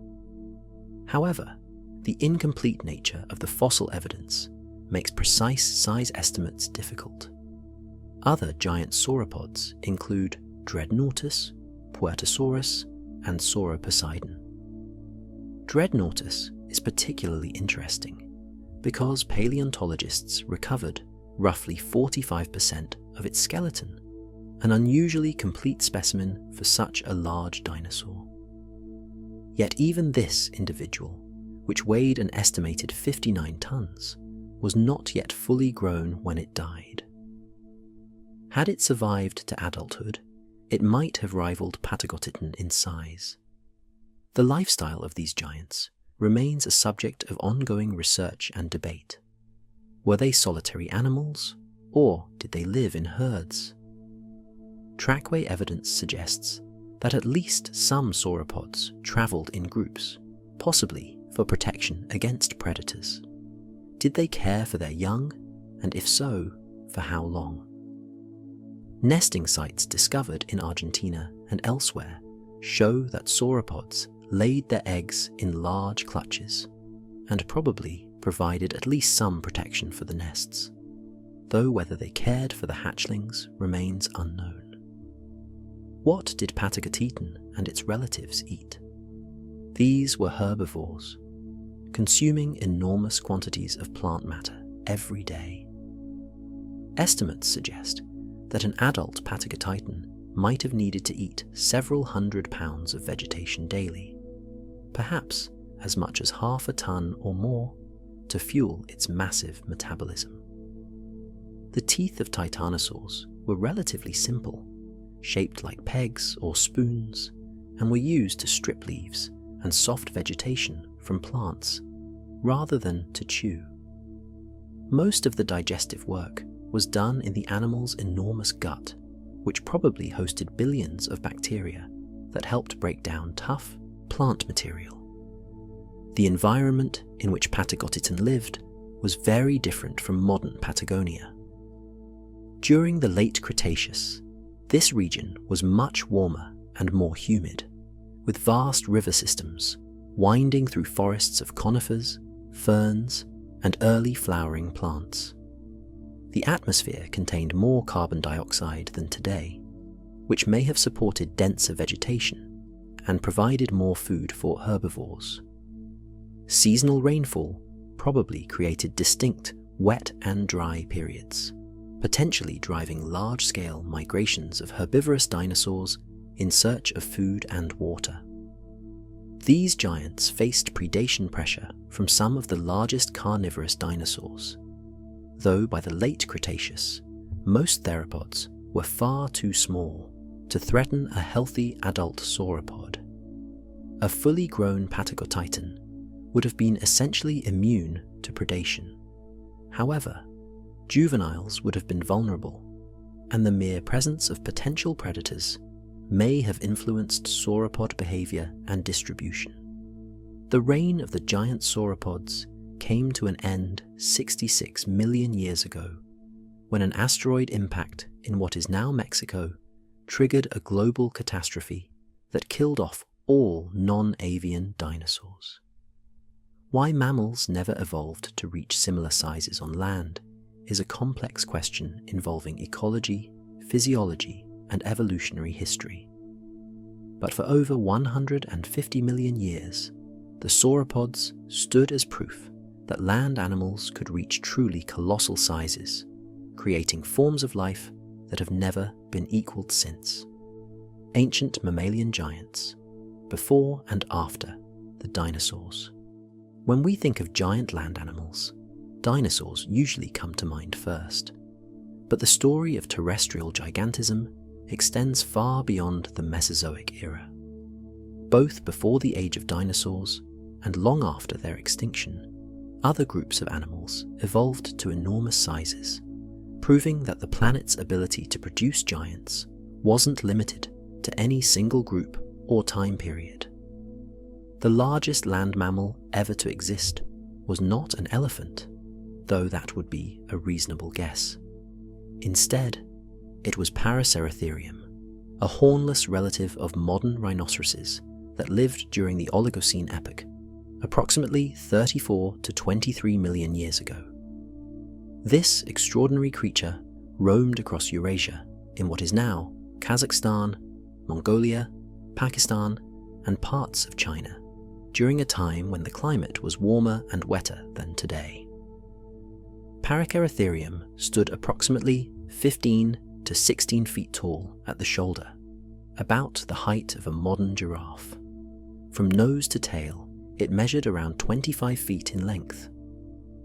However, the incomplete nature of the fossil evidence makes precise size estimates difficult. Other giant sauropods include Dreadnoughtus, Puertosaurus, and Sauroposeidon. Dreadnoughtus is particularly interesting because paleontologists recovered roughly 45% of its skeleton, an unusually complete specimen for such a large dinosaur. Yet even this individual, which weighed an estimated 59 tons, was not yet fully grown when it died. Had it survived to adulthood, it might have rivaled Patagotitan in size. The lifestyle of these giants remains a subject of ongoing research and debate. Were they solitary animals, or did they live in herds? Trackway evidence suggests that at least some sauropods traveled in groups, possibly for protection against predators. Did they care for their young, and if so, for how long? Nesting sites discovered in Argentina and elsewhere show that sauropods laid their eggs in large clutches and probably provided at least some protection for the nests, though whether they cared for the hatchlings remains unknown. What did Patagotitan and its relatives eat? These were herbivores, consuming enormous quantities of plant matter every day. Estimates suggest that an adult Patagotitan might have needed to eat several hundred pounds of vegetation daily, perhaps as much as half a ton or more, to fuel its massive metabolism. The teeth of titanosaurs were relatively simple, shaped like pegs or spoons, and were used to strip leaves and soft vegetation from plants, rather than to chew. Most of the digestive work was done in the animal's enormous gut, which probably hosted billions of bacteria that helped break down tough plant material. The environment in which Patagotitan lived was very different from modern Patagonia. During the late Cretaceous, this region was much warmer and more humid, with vast river systems winding through forests of conifers, ferns, and early flowering plants. The atmosphere contained more carbon dioxide than today, which may have supported denser vegetation and provided more food for herbivores. Seasonal rainfall probably created distinct wet and dry periods, potentially driving large-scale migrations of herbivorous dinosaurs in search of food and water. These giants faced predation pressure from some of the largest carnivorous dinosaurs, though by the late Cretaceous, most theropods were far too small to threaten a healthy adult sauropod. A fully grown Patagotitan would have been essentially immune to predation. However, juveniles would have been vulnerable, and the mere presence of potential predators may have influenced sauropod behavior and distribution. The reign of the giant sauropods came to an end 66 million years ago, when an asteroid impact in what is now Mexico triggered a global catastrophe that killed off all non-avian dinosaurs. Why mammals never evolved to reach similar sizes on land is a complex question involving ecology, physiology, and evolutionary history. But for over 150 million years, the sauropods stood as proof that land animals could reach truly colossal sizes creating forms of life that have never been equaled since. Ancient mammalian giants, before and after the dinosaurs. When we think of giant land animals, dinosaurs usually come to mind first. But the story of terrestrial gigantism extends far beyond the Mesozoic era. Both before the age of dinosaurs and long after their extinction, other groups of animals evolved to enormous sizes, proving that the planet's ability to produce giants wasn't limited to any single group or time period. The largest land mammal ever to exist was not an elephant, though that would be a reasonable guess. Instead, it was Paraceratherium, a hornless relative of modern rhinoceroses that lived during the Oligocene epoch, approximately 34 to 23 million years ago. This extraordinary creature roamed across Eurasia in what is now Kazakhstan, Mongolia, Pakistan, and parts of China, during a time when the climate was warmer and wetter than today. Paraceratherium stood approximately 15 to 16 feet tall at the shoulder, about the height of a modern giraffe. From nose to tail, it measured around 25 feet in length,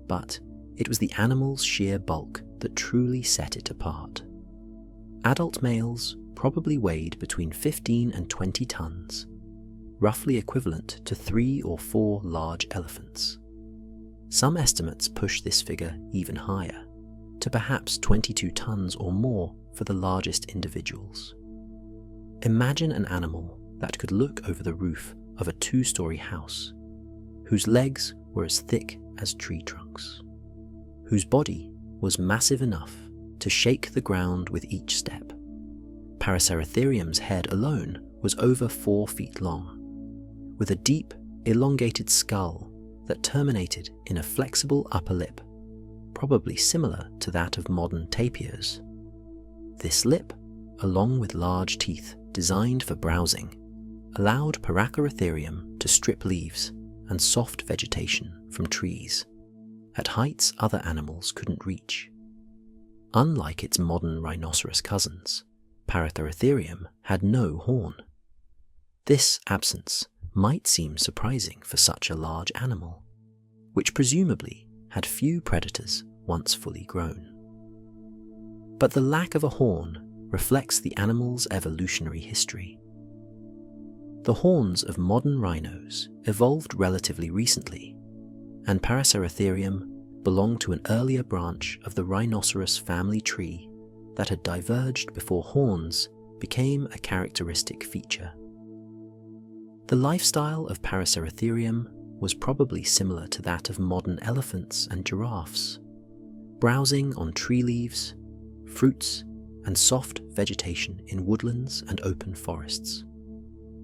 but it was the animal's sheer bulk that truly set it apart. Adult males probably weighed between 15 and 20 tons, roughly equivalent to 3 or 4 large elephants. Some estimates push this figure even higher, to perhaps 22 tons or more for the largest individuals. Imagine an animal that could look over the roof of a 2-story house, whose legs were as thick as tree trunks, whose body was massive enough to shake the ground with each step. Paraceratherium's head alone was over 4 feet long, with a deep, elongated skull that terminated in a flexible upper lip, probably similar to that of modern tapirs. This lip, along with large teeth designed for browsing, allowed Paraceratherium to strip leaves and soft vegetation from trees, at heights other animals couldn't reach. Unlike its modern rhinoceros cousins, Paraceratherium had no horn. This absence might seem surprising for such a large animal, which presumably had few predators once fully grown. But the lack of a horn reflects the animal's evolutionary history. The horns of modern rhinos evolved relatively recently, and Paraceratherium belonged to an earlier branch of the rhinoceros family tree that had diverged before horns became a characteristic feature. The lifestyle of Paraceratherium was probably similar to that of modern elephants and giraffes, browsing on tree leaves, fruits, and soft vegetation in woodlands and open forests.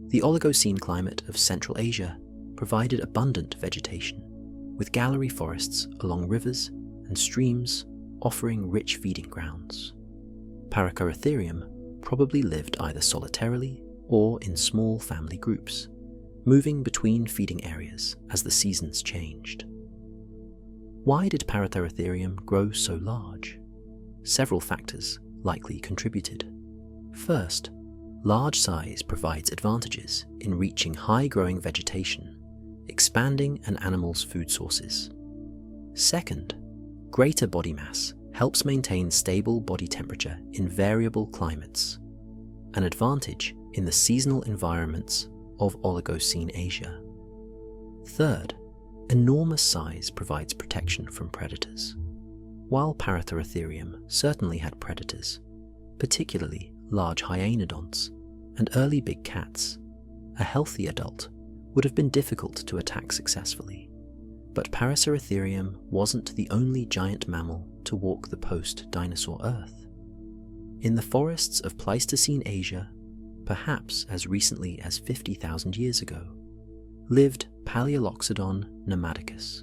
The Oligocene climate of Central Asia provided abundant vegetation, with gallery forests along rivers and streams offering rich feeding grounds. Paraceratherium probably lived either solitarily or in small family groups, moving between feeding areas as the seasons changed. Why did Paraceratherium grow so large? Several factors likely contributed. First, large size provides advantages in reaching high-growing vegetation, expanding an animal's food sources. Second, greater body mass helps maintain stable body temperature in variable climates, an advantage in the seasonal environments of Oligocene Asia. Third, enormous size provides protection from predators. While Paraceratherium certainly had predators, particularly large hyaenodonts and early big cats, a healthy adult would have been difficult to attack successfully. But Paraceratherium wasn't the only giant mammal to walk the post-dinosaur Earth. In the forests of Pleistocene Asia, perhaps as recently as 50,000 years ago, lived Paleoloxodon nomadicus,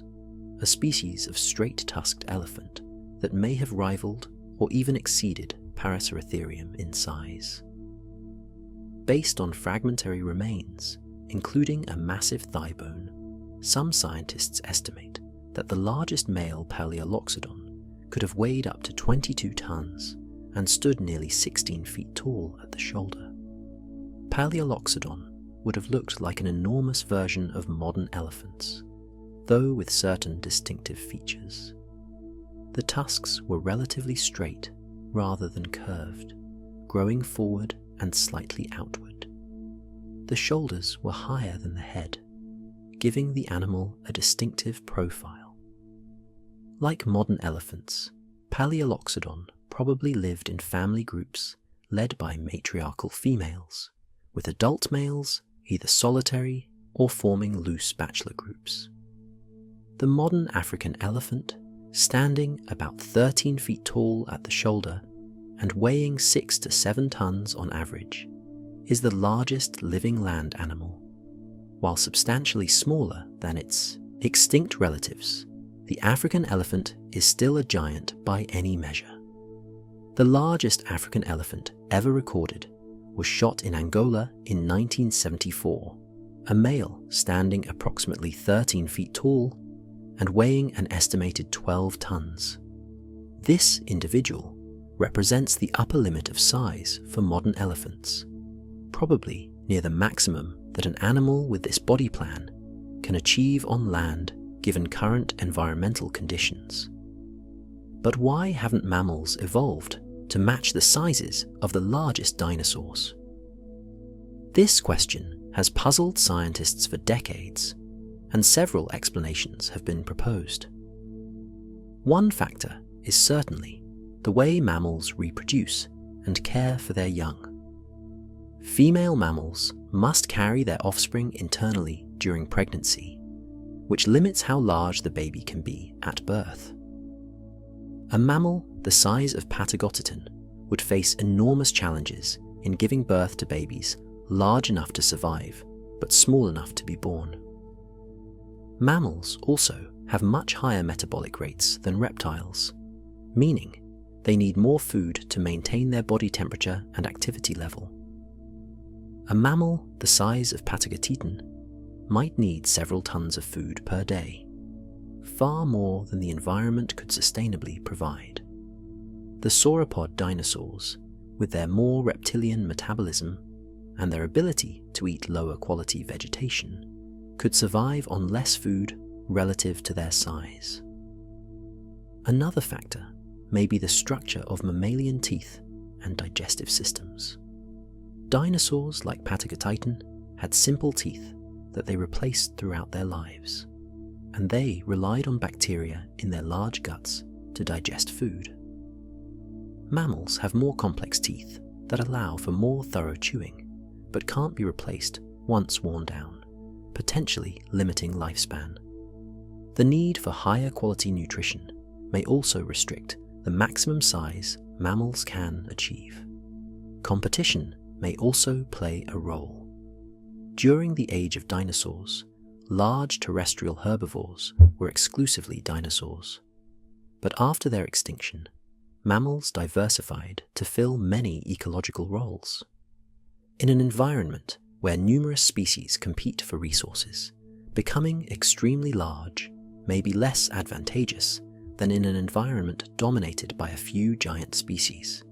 a species of straight-tusked elephant that may have rivaled or even exceeded Paraceratherium in size. Based on fragmentary remains, including a massive thigh bone, some scientists estimate that the largest male Paleoloxodon could have weighed up to 22 tons and stood nearly 16 feet tall at the shoulder. Paleoloxodon would have looked like an enormous version of modern elephants, though with certain distinctive features. The tusks were relatively straight rather than curved, growing forward and slightly outward. The shoulders were higher than the head, giving the animal a distinctive profile. Like modern elephants, Paleoloxodon probably lived in family groups led by matriarchal females, with adult males either solitary or forming loose bachelor groups. The modern African elephant, standing about 13 feet tall at the shoulder and weighing 6 to 7 tons on average, is the largest living land animal. While substantially smaller than its extinct relatives, the African elephant is still a giant by any measure. The largest African elephant ever recorded was shot in Angola in 1974, a male standing approximately 13 feet tall and weighing an estimated 12 tons. This individual represents the upper limit of size for modern elephants, probably near the maximum that an animal with this body plan can achieve on land given current environmental conditions. But why haven't mammals evolved to match the sizes of the largest dinosaurs? This question has puzzled scientists for decades, and several explanations have been proposed. One factor is certainly the way mammals reproduce and care for their young. Female mammals must carry their offspring internally during pregnancy, which limits how large the baby can be at birth. A mammal the size of Ichthyotitan would face enormous challenges in giving birth to babies large enough to survive, but small enough to be born. Mammals also have much higher metabolic rates than reptiles, meaning they need more food to maintain their body temperature and activity level. A mammal the size of Ichthyotitan might need several tons of food per day, far more than the environment could sustainably provide. The sauropod dinosaurs, with their more reptilian metabolism and their ability to eat lower quality vegetation, could survive on less food relative to their size. Another factor may be the structure of mammalian teeth and digestive systems. Dinosaurs like Ichthyotitan had simple teeth that they replaced throughout their lives, and they relied on bacteria in their large guts to digest food. Mammals have more complex teeth that allow for more thorough chewing, but can't be replaced once worn down, potentially limiting lifespan. The need for higher quality nutrition may also restrict the maximum size mammals can achieve. Competition may also play a role. During the age of dinosaurs, large terrestrial herbivores were exclusively dinosaurs. But after their extinction, mammals diversified to fill many ecological roles. In an environment where numerous species compete for resources, becoming extremely large may be less advantageous than in an environment dominated by a few giant species.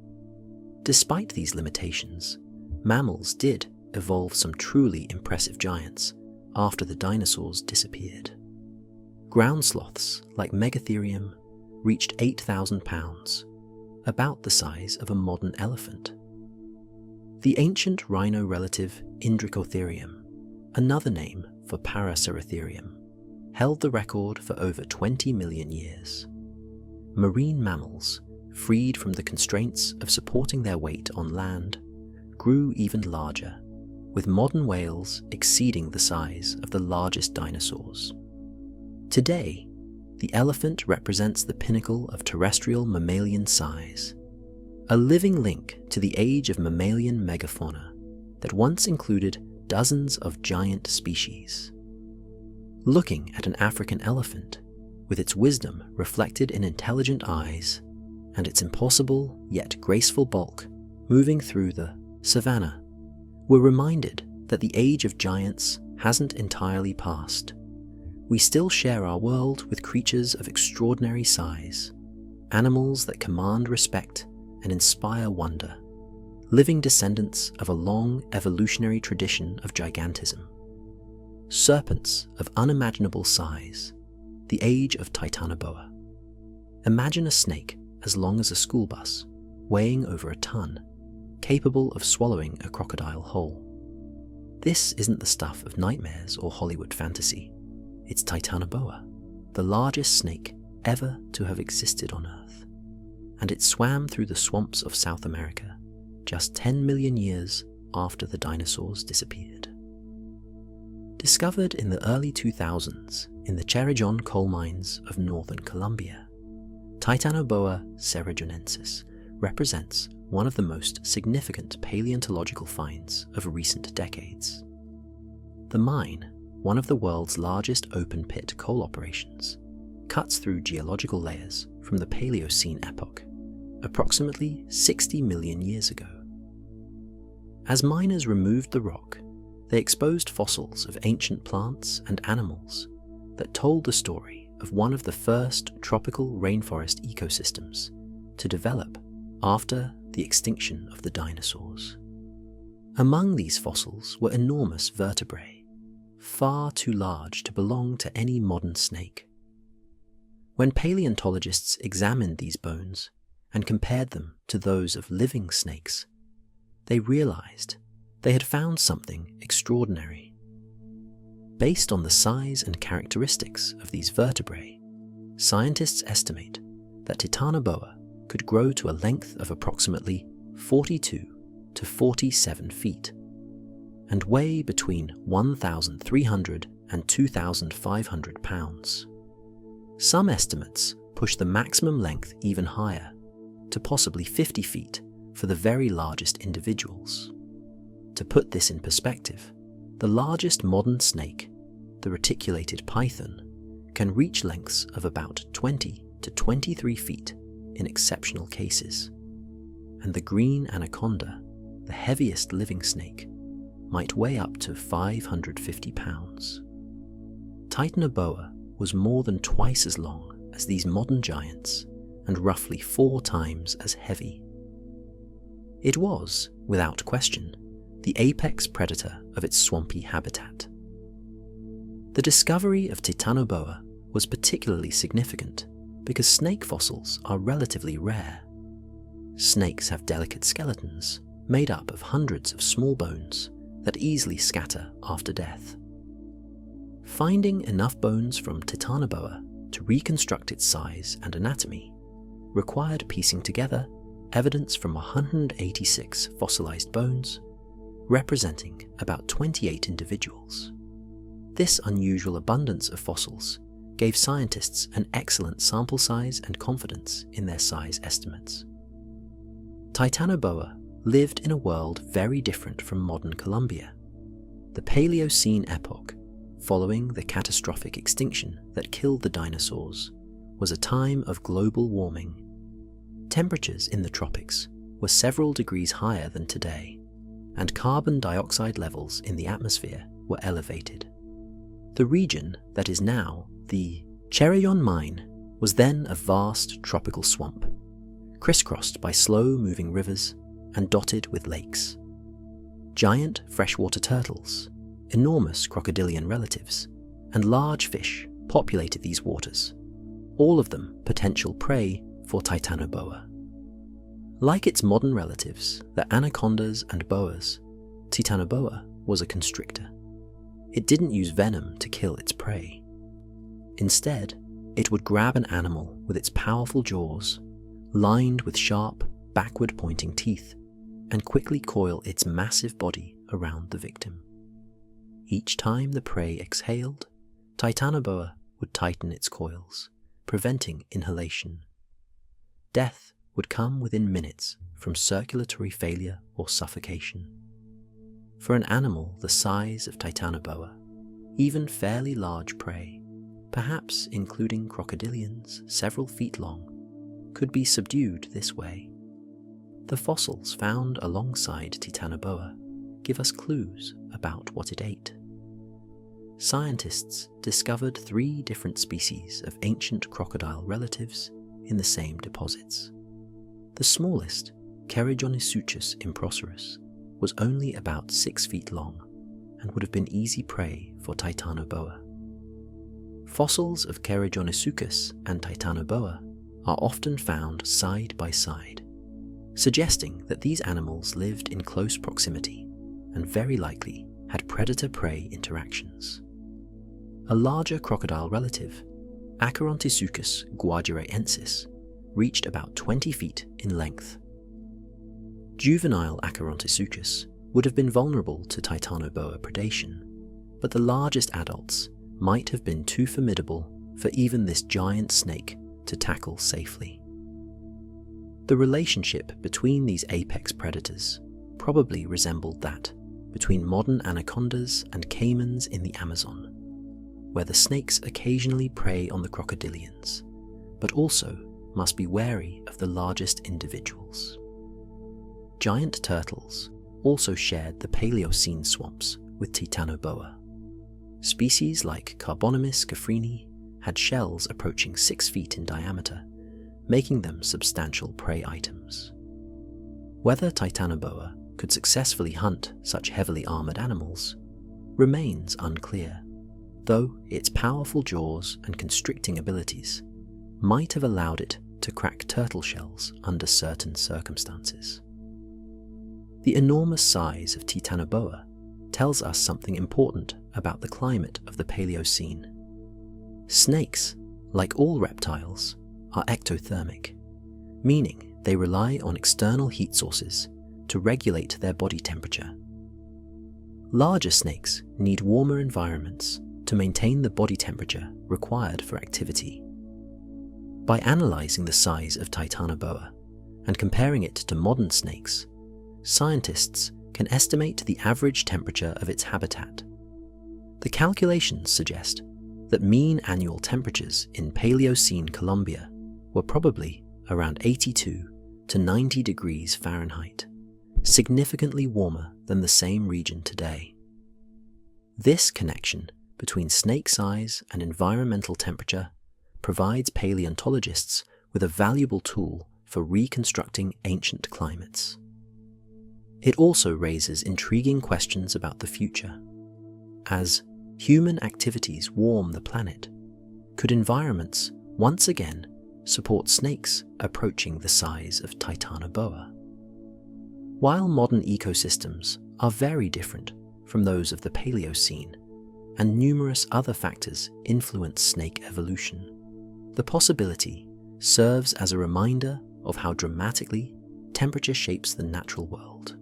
Despite these limitations, mammals did evolve some truly impressive giants after the dinosaurs disappeared. Ground sloths like Megatherium reached 8,000 pounds, about the size of a modern elephant. The ancient rhino relative Indricotherium, another name for Paraceratherium, held the record for over 20 million years. Marine mammals, freed from the constraints of supporting their weight on land, grew even larger, with modern whales exceeding the size of the largest dinosaurs. Today, the elephant represents the pinnacle of terrestrial mammalian size, a living link to the age of mammalian megafauna that once included dozens of giant species. Looking at an African elephant, with its wisdom reflected in intelligent eyes, and its impossible yet graceful bulk moving through the savannah, we're reminded that the age of giants hasn't entirely passed. We still share our world with creatures of extraordinary size, animals that command respect and inspire wonder, living descendants of a long evolutionary tradition of gigantism. Serpents of unimaginable size, the age of Titanoboa. Imagine a snake as long as a school bus, weighing over a ton, capable of swallowing a crocodile whole. This isn't the stuff of nightmares or Hollywood fantasy. It's Titanoboa, the largest snake ever to have existed on Earth. And it swam through the swamps of South America just 10 million years after the dinosaurs disappeared. Discovered in the early 2000s in the Cerrejón coal mines of northern Colombia, Titanoboa cerrejonensis represents one of the most significant paleontological finds of recent decades. The mine, one of the world's largest open-pit coal operations, cuts through geological layers from the Paleocene epoch, approximately 60 million years ago. As miners removed the rock, they exposed fossils of ancient plants and animals that told the story of one of the first tropical rainforest ecosystems to develop after the extinction of the dinosaurs. Among these fossils were enormous vertebrae, far too large to belong to any modern snake. When paleontologists examined these bones and compared them to those of living snakes, they realized they had found something extraordinary. Based on the size and characteristics of these vertebrae, scientists estimate that Titanoboa could grow to a length of approximately 42 to 47 feet and weigh between 1,300 and 2,500 pounds. Some estimates push the maximum length even higher, to possibly 50 feet for the very largest individuals. To put this in perspective, the largest modern snake, the reticulated python, can reach lengths of about 20 to 23 feet in exceptional cases, and the green anaconda, the heaviest living snake, might weigh up to 550 pounds. Titanoboa was more than twice as long as these modern giants and roughly 4 times as heavy. It was, without question, the apex predator of its swampy habitat. The discovery of Titanoboa was particularly significant because snake fossils are relatively rare. Snakes have delicate skeletons made up of hundreds of small bones that easily scatter after death. Finding enough bones from Titanoboa to reconstruct its size and anatomy required piecing together evidence from 186 fossilized bones, representing about 28 individuals. This unusual abundance of fossils gave scientists an excellent sample size and confidence in their size estimates. Titanoboa lived in a world very different from modern Colombia. The Paleocene epoch, following the catastrophic extinction that killed the dinosaurs, was a time of global warming. Temperatures in the tropics were several degrees higher than today, and carbon dioxide levels in the atmosphere were elevated. The region that is now the Cerrejón mine was then a vast tropical swamp, crisscrossed by slow-moving rivers and dotted with lakes. Giant freshwater turtles, enormous crocodilian relatives, and large fish populated these waters, all of them potential prey for Titanoboa. Like its modern relatives, the anacondas and boas, Titanoboa was a constrictor. It didn't use venom to kill its prey. Instead, it would grab an animal with its powerful jaws, lined with sharp, backward-pointing teeth, and quickly coil its massive body around the victim. Each time the prey exhaled, Titanoboa would tighten its coils, preventing inhalation. Death would come within minutes from circulatory failure or suffocation. For an animal the size of Titanoboa, even fairly large prey, perhaps including crocodilians several feet long, could be subdued this way. The fossils found alongside Titanoboa give us clues about what it ate. Scientists discovered 3 different species of ancient crocodile relatives in the same deposits. The smallest, Cerygonysuchus improcerus, was only about 6 feet long and would have been easy prey for Titanoboa. Fossils of Cerygonysuchus and Titanoboa are often found side by side, suggesting that these animals lived in close proximity and very likely had predator-prey interactions. A larger crocodile relative, Acherontissuchus guajiraensis, reached about 20 feet in length. Juvenile Acherontissuchus would have been vulnerable to Titanoboa predation, but the largest adults might have been too formidable for even this giant snake to tackle safely. The relationship between these apex predators probably resembled that between modern anacondas and caimans in the Amazon, where the snakes occasionally prey on the crocodilians, but also must be wary of the largest individuals. Giant turtles also shared the Paleocene swamps with Titanoboa. Species like Carbonomus caffrini had shells approaching 6 feet in diameter, making them substantial prey items. Whether Titanoboa could successfully hunt such heavily armored animals remains unclear, though its powerful jaws and constricting abilities might have allowed it to crack turtle shells under certain circumstances. The enormous size of Titanoboa tells us something important about the climate of the Paleocene. Snakes, like all reptiles, are ectothermic, meaning they rely on external heat sources to regulate their body temperature. Larger snakes need warmer environments to maintain the body temperature required for activity. By analysing the size of Titanoboa and comparing it to modern snakes, scientists can estimate the average temperature of its habitat. The calculations suggest that mean annual temperatures in Paleocene Colombia were probably around 82 to 90 degrees Fahrenheit, significantly warmer than the same region today. This connection between snake size and environmental temperature provides paleontologists with a valuable tool for reconstructing ancient climates. It also raises intriguing questions about the future. As human activities warm the planet, could environments once again support snakes approaching the size of Titanoboa? While modern ecosystems are very different from those of the Paleocene, and numerous other factors influence snake evolution, the possibility serves as a reminder of how dramatically temperature shapes the natural world.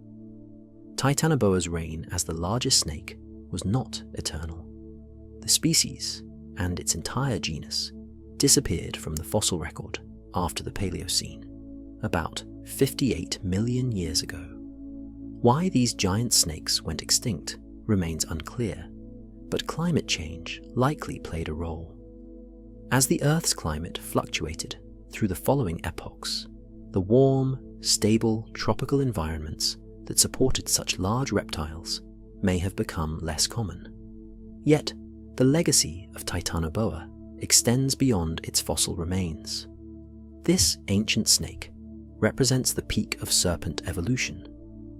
Titanoboa's reign as the largest snake was not eternal. The species, and its entire genus, disappeared from the fossil record after the Paleocene, about 58 million years ago. Why these giant snakes went extinct remains unclear, but climate change likely played a role. As the Earth's climate fluctuated through the following epochs, the warm, stable tropical environments that supported such large reptiles may have become less common. Yet, the legacy of Titanoboa extends beyond its fossil remains. This ancient snake represents the peak of serpent evolution,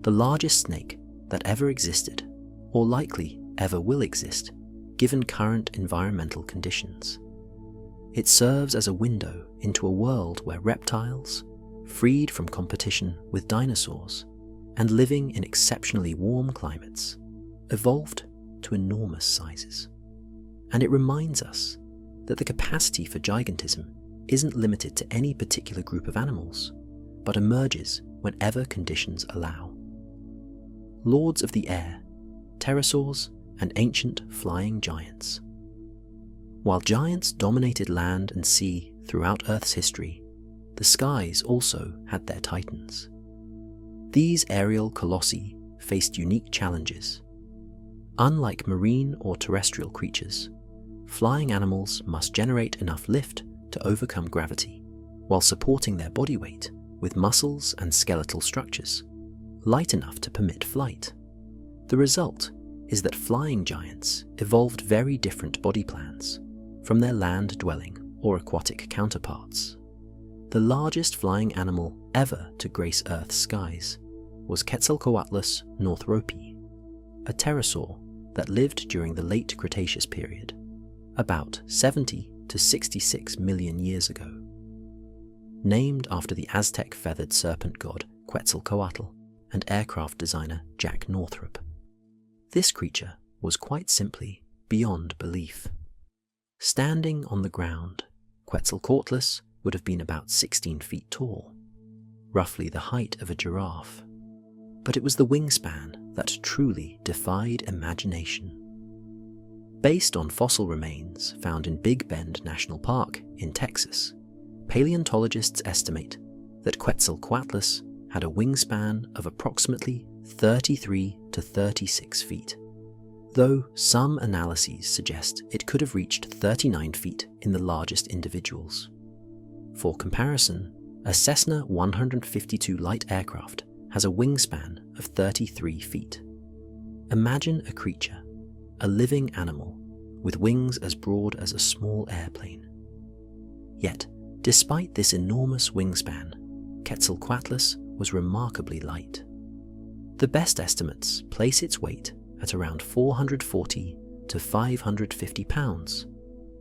the largest snake that ever existed, or likely ever will exist, given current environmental conditions. It serves as a window into a world where reptiles, freed from competition with dinosaurs and living in exceptionally warm climates, evolved to enormous sizes. And it reminds us that the capacity for gigantism isn't limited to any particular group of animals, but emerges whenever conditions allow. Lords of the air, pterosaurs, and ancient flying giants. While giants dominated land and sea throughout Earth's history, the skies also had their titans. These aerial colossi faced unique challenges. Unlike marine or terrestrial creatures, flying animals must generate enough lift to overcome gravity, while supporting their body weight with muscles and skeletal structures light enough to permit flight. The result is that flying giants evolved very different body plans from their land-dwelling or aquatic counterparts. the largest flying animal ever to grace Earth's skies was Quetzalcoatlus northropi, a pterosaur that lived during the late Cretaceous period, about 70 to 66 million years ago. Named after the Aztec feathered serpent god Quetzalcoatl and aircraft designer Jack Northrop, this creature was quite simply beyond belief. Standing on the ground, Quetzalcoatlus would have been about 16 feet tall, roughly the height of a giraffe. But it was the wingspan that truly defied imagination. Based on fossil remains found in Big Bend National Park in Texas, paleontologists estimate that Quetzalcoatlus had a wingspan of approximately 33 to 36 feet, though some analyses suggest it could have reached 39 feet in the largest individuals. For comparison, a Cessna 152 light aircraft has a wingspan of 33 feet. Imagine a creature, a living animal, with wings as broad as a small airplane. Yet, despite this enormous wingspan, Quetzalcoatlus was remarkably light. The best estimates place its weight at around 440 to 550 pounds,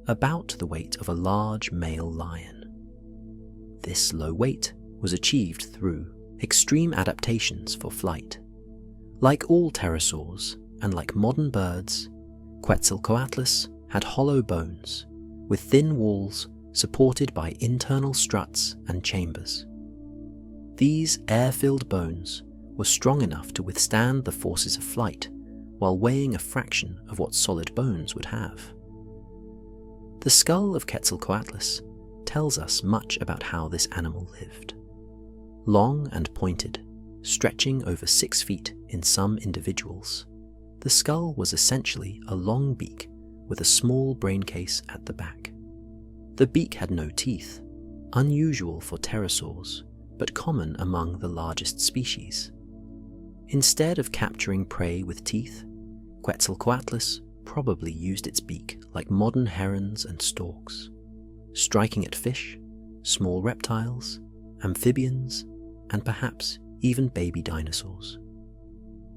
about the weight of a large male lion. This low weight was achieved through extreme adaptations for flight. Like all pterosaurs, and like modern birds, Quetzalcoatlus had hollow bones, with thin walls supported by internal struts and chambers. These air-filled bones were strong enough to withstand the forces of flight, while weighing a fraction of what solid bones would have. The skull of Quetzalcoatlus tells us much about how this animal lived. Long and pointed, stretching over 6 feet in some individuals, the skull was essentially a long beak with a small braincase at the back. The beak had no teeth, unusual for pterosaurs, but common among the largest species. Instead of capturing prey with teeth, Quetzalcoatlus probably used its beak like modern herons and storks, striking at fish, small reptiles, amphibians, and perhaps even baby dinosaurs.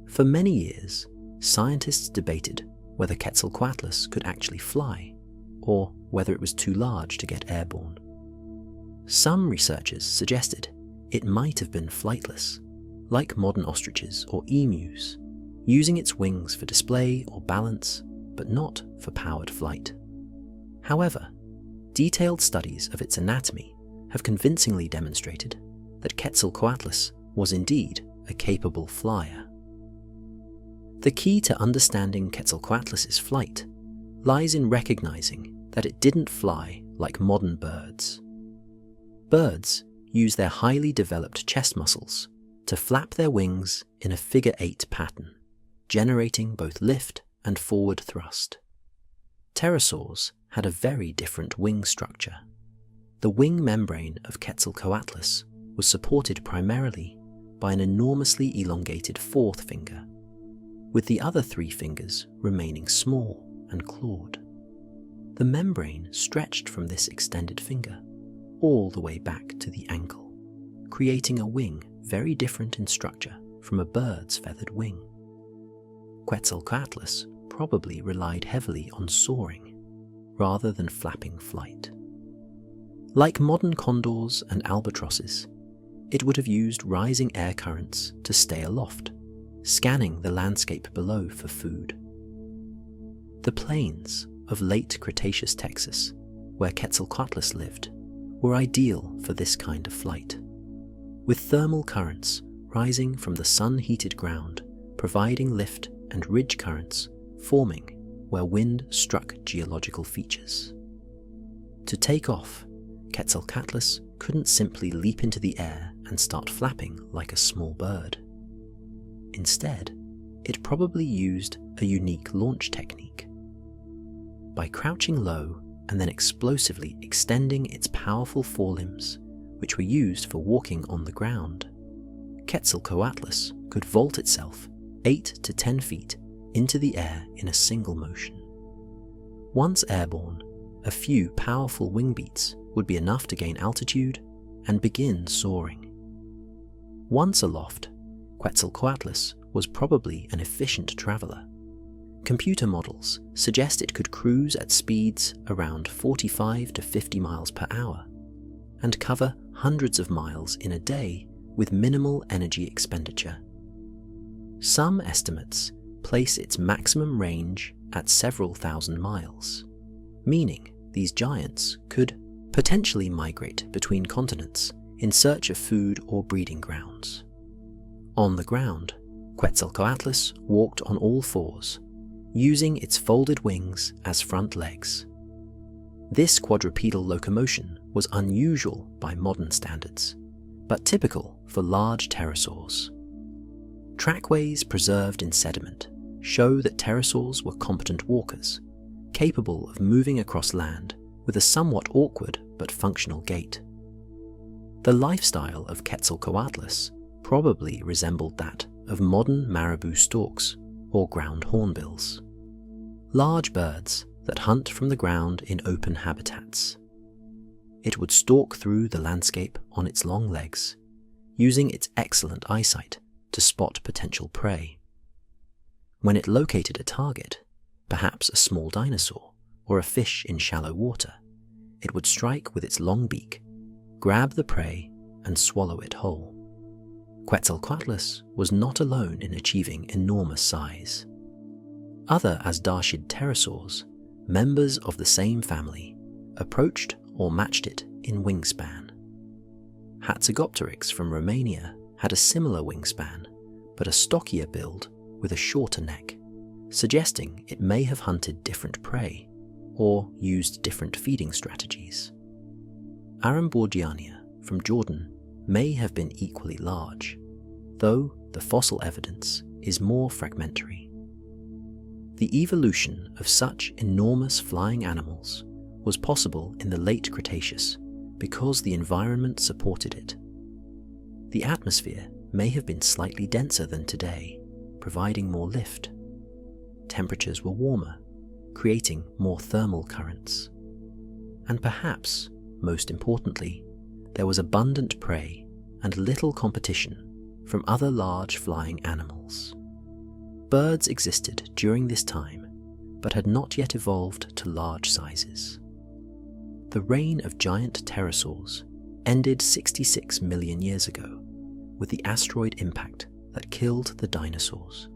For many years, scientists debated whether Quetzalcoatlus could actually fly, or whether it was too large to get airborne. Some researchers suggested it might have been flightless, like modern ostriches or emus, using its wings for display or balance, but not for powered flight. However, detailed studies of its anatomy have convincingly demonstrated that Quetzalcoatlus was indeed a capable flyer. The key to understanding Quetzalcoatlus's flight lies in recognizing that it didn't fly like modern birds. Birds use their highly developed chest muscles to flap their wings in a figure-8 pattern, generating both lift and forward thrust. Pterosaurs had a very different wing structure. The wing membrane of Quetzalcoatlus was supported primarily by an enormously elongated fourth finger, with the other 3 fingers remaining small and clawed. The membrane stretched from this extended finger all the way back to the ankle, creating a wing very different in structure from a bird's feathered wing. Quetzalcoatlus probably relied heavily on soaring rather than flapping flight. Like modern condors and albatrosses, it would have used rising air currents to stay aloft, scanning the landscape below for food. The plains of late Cretaceous Texas, where Quetzalcoatlus lived, were ideal for this kind of flight, with thermal currents rising from the sun-heated ground, providing lift, and ridge currents forming where wind struck geological features. To take off, Quetzalcoatlus couldn't simply leap into the air and start flapping like a small bird. Instead, it probably used a unique launch technique. By crouching low and then explosively extending its powerful forelimbs, which were used for walking on the ground, Quetzalcoatlus could vault itself 8 to 10 feet into the air in a single motion. Once airborne, a few powerful wing beats would be enough to gain altitude and begin soaring. Once aloft, Quetzalcoatlus was probably an efficient traveler. Computer models suggest it could cruise at speeds around 45 to 50 miles per hour and cover hundreds of miles in a day with minimal energy expenditure. Some estimates place its maximum range at several thousand miles, meaning these giants could potentially migrate between continents in search of food or breeding grounds. On the ground, Quetzalcoatlus walked on all fours, using its folded wings as front legs. This quadrupedal locomotion was unusual by modern standards, but typical for large pterosaurs. Trackways preserved in sediment show that pterosaurs were competent walkers, capable of moving across land with a somewhat awkward but functional gait. The lifestyle of Quetzalcoatlus probably resembled that of modern marabou storks or ground hornbills, large birds that hunt from the ground in open habitats. It would stalk through the landscape on its long legs, using its excellent eyesight to spot potential prey. When it located a target, perhaps a small dinosaur or a fish in shallow water, it would strike with its long beak, grab the prey, and swallow it whole. Quetzalcoatlus was not alone in achieving enormous size. Other Asdarchid pterosaurs, members of the same family, approached or matched it in wingspan. Hatzegopteryx from Romania had a similar wingspan, but a stockier build with a shorter neck, suggesting it may have hunted different prey or used different feeding strategies. Arambordiania from Jordan may have been equally large, though the fossil evidence is more fragmentary. The evolution of such enormous flying animals was possible in the late Cretaceous because the environment supported it. The atmosphere may have been slightly denser than today, providing more lift. Temperatures were warmer, creating more thermal currents. And perhaps, most importantly, there was abundant prey and little competition from other large flying animals. Birds existed during this time, but had not yet evolved to large sizes. The reign of giant pterosaurs ended 66 million years ago with the asteroid impact that killed the dinosaurs.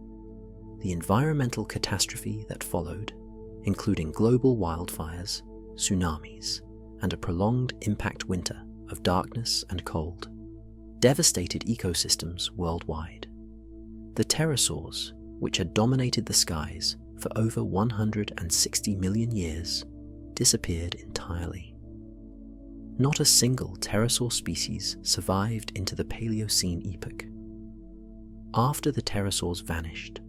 The environmental catastrophe that followed, including global wildfires, tsunamis, and a prolonged impact winter of darkness and cold, devastated ecosystems worldwide. The pterosaurs, which had dominated the skies for over 160 million years, disappeared entirely. Not a single pterosaur species survived into the Paleocene epoch. After the pterosaurs vanished,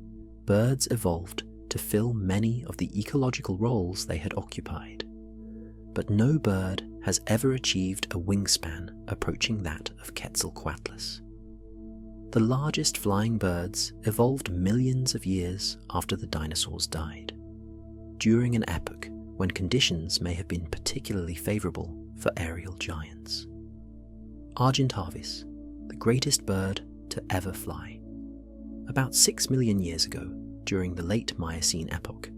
birds evolved to fill many of the ecological roles they had occupied, but no bird has ever achieved a wingspan approaching that of Quetzalcoatlus. The largest flying birds evolved millions of years after the dinosaurs died, during an epoch when conditions may have been particularly favorable for aerial giants. Argentavis, the greatest bird to ever fly. About 6 million years ago, during the late Miocene epoch,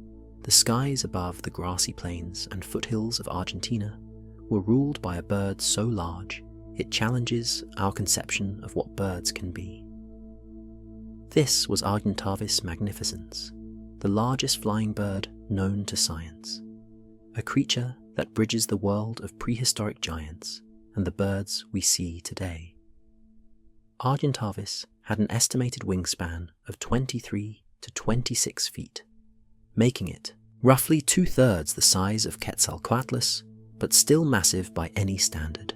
the skies above the grassy plains and foothills of Argentina were ruled by a bird so large it challenges our conception of what birds can be. This was Argentavis magnificens, the largest flying bird known to science, a creature that bridges the world of prehistoric giants and the birds we see today. Argentavis had an estimated wingspan of 23 to 26 feet, making it roughly 2/3 the size of Quetzalcoatlus, but still massive by any standard.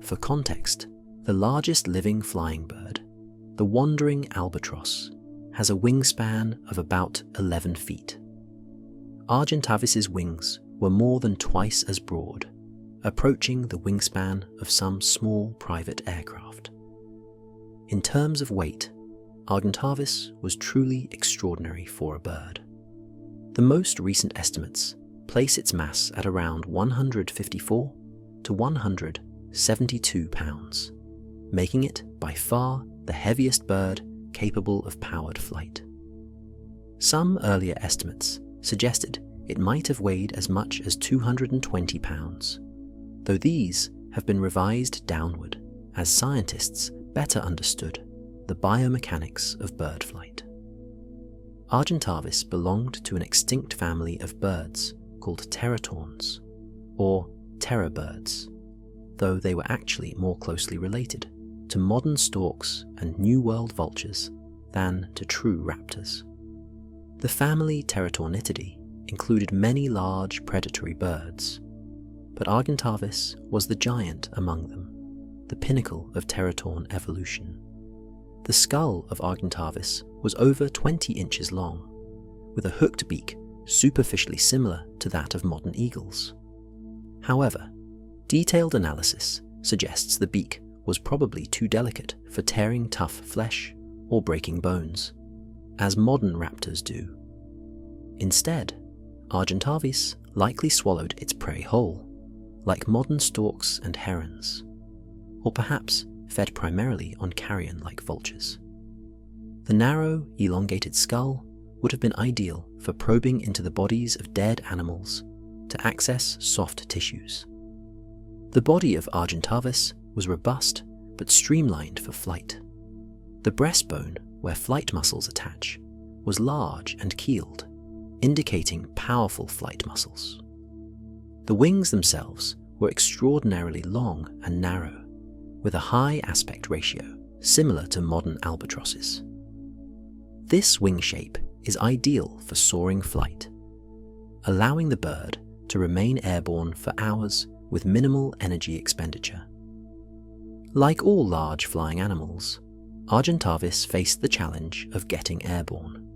For context, the largest living flying bird, the wandering albatross, has a wingspan of about 11 feet. Argentavis's wings were more than twice as broad, approaching the wingspan of some small private aircraft. In terms of weight, Argentavis was truly extraordinary for a bird. The most recent estimates place its mass at around 154 to 100 72 pounds, making it by far the heaviest bird capable of powered flight. Some earlier estimates suggested it might have weighed as much as 220 pounds, though these have been revised downward as scientists better understood the biomechanics of bird flight. Argentavis belonged to an extinct family of birds called teratorns, or terror birds, though they were actually more closely related to modern storks and New World vultures than to true raptors. The family Teratornitidae included many large predatory birds, but Argentavis was the giant among them, the pinnacle of teratorn evolution. The skull of Argentavis was over 20 inches long, with a hooked beak superficially similar to that of modern eagles. However, detailed analysis suggests the beak was probably too delicate for tearing tough flesh or breaking bones, as modern raptors do. Instead, Argentavis likely swallowed its prey whole, like modern storks and herons, or perhaps fed primarily on carrion like vultures. The narrow, elongated skull would have been ideal for probing into the bodies of dead animals to access soft tissues. The body of Argentavis was robust but streamlined for flight. The breastbone, where flight muscles attach, was large and keeled, indicating powerful flight muscles. The wings themselves were extraordinarily long and narrow, with a high aspect ratio similar to modern albatrosses. This wing shape is ideal for soaring flight, allowing the bird to remain airborne for hours with minimal energy expenditure. Like all large flying animals, Argentavis faced the challenge of getting airborne.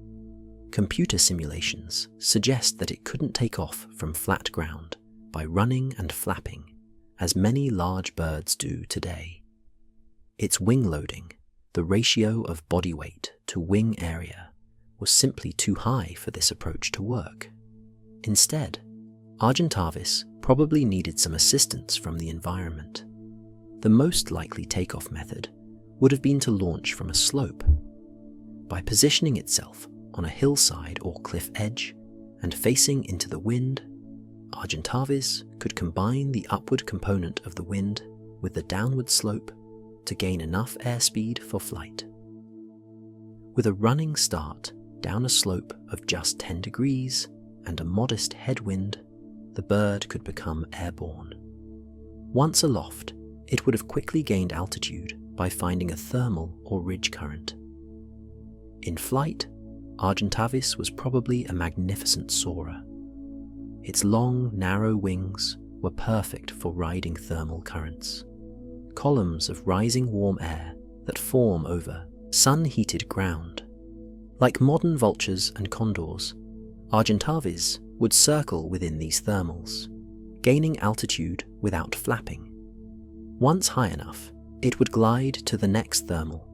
Computer simulations suggest that it couldn't take off from flat ground by running and flapping, as many large birds do today. Its wing loading, the ratio of body weight to wing area, was simply too high for this approach to work. Instead, Argentavis probably needed some assistance from the environment. The most likely takeoff method would have been to launch from a slope. By positioning itself on a hillside or cliff edge and facing into the wind, Argentavis could combine the upward component of the wind with the downward slope to gain enough airspeed for flight. With a running start down a slope of just 10 degrees and a modest headwind, the bird could become airborne. Once aloft, it would have quickly gained altitude by finding a thermal or ridge current. In flight, Argentavis was probably a magnificent soarer. Its long, narrow wings were perfect for riding thermal currents, columns of rising warm air that form over sun-heated ground. Like modern vultures and condors, Argentavis would circle within these thermals, gaining altitude without flapping. Once high enough, it would glide to the next thermal,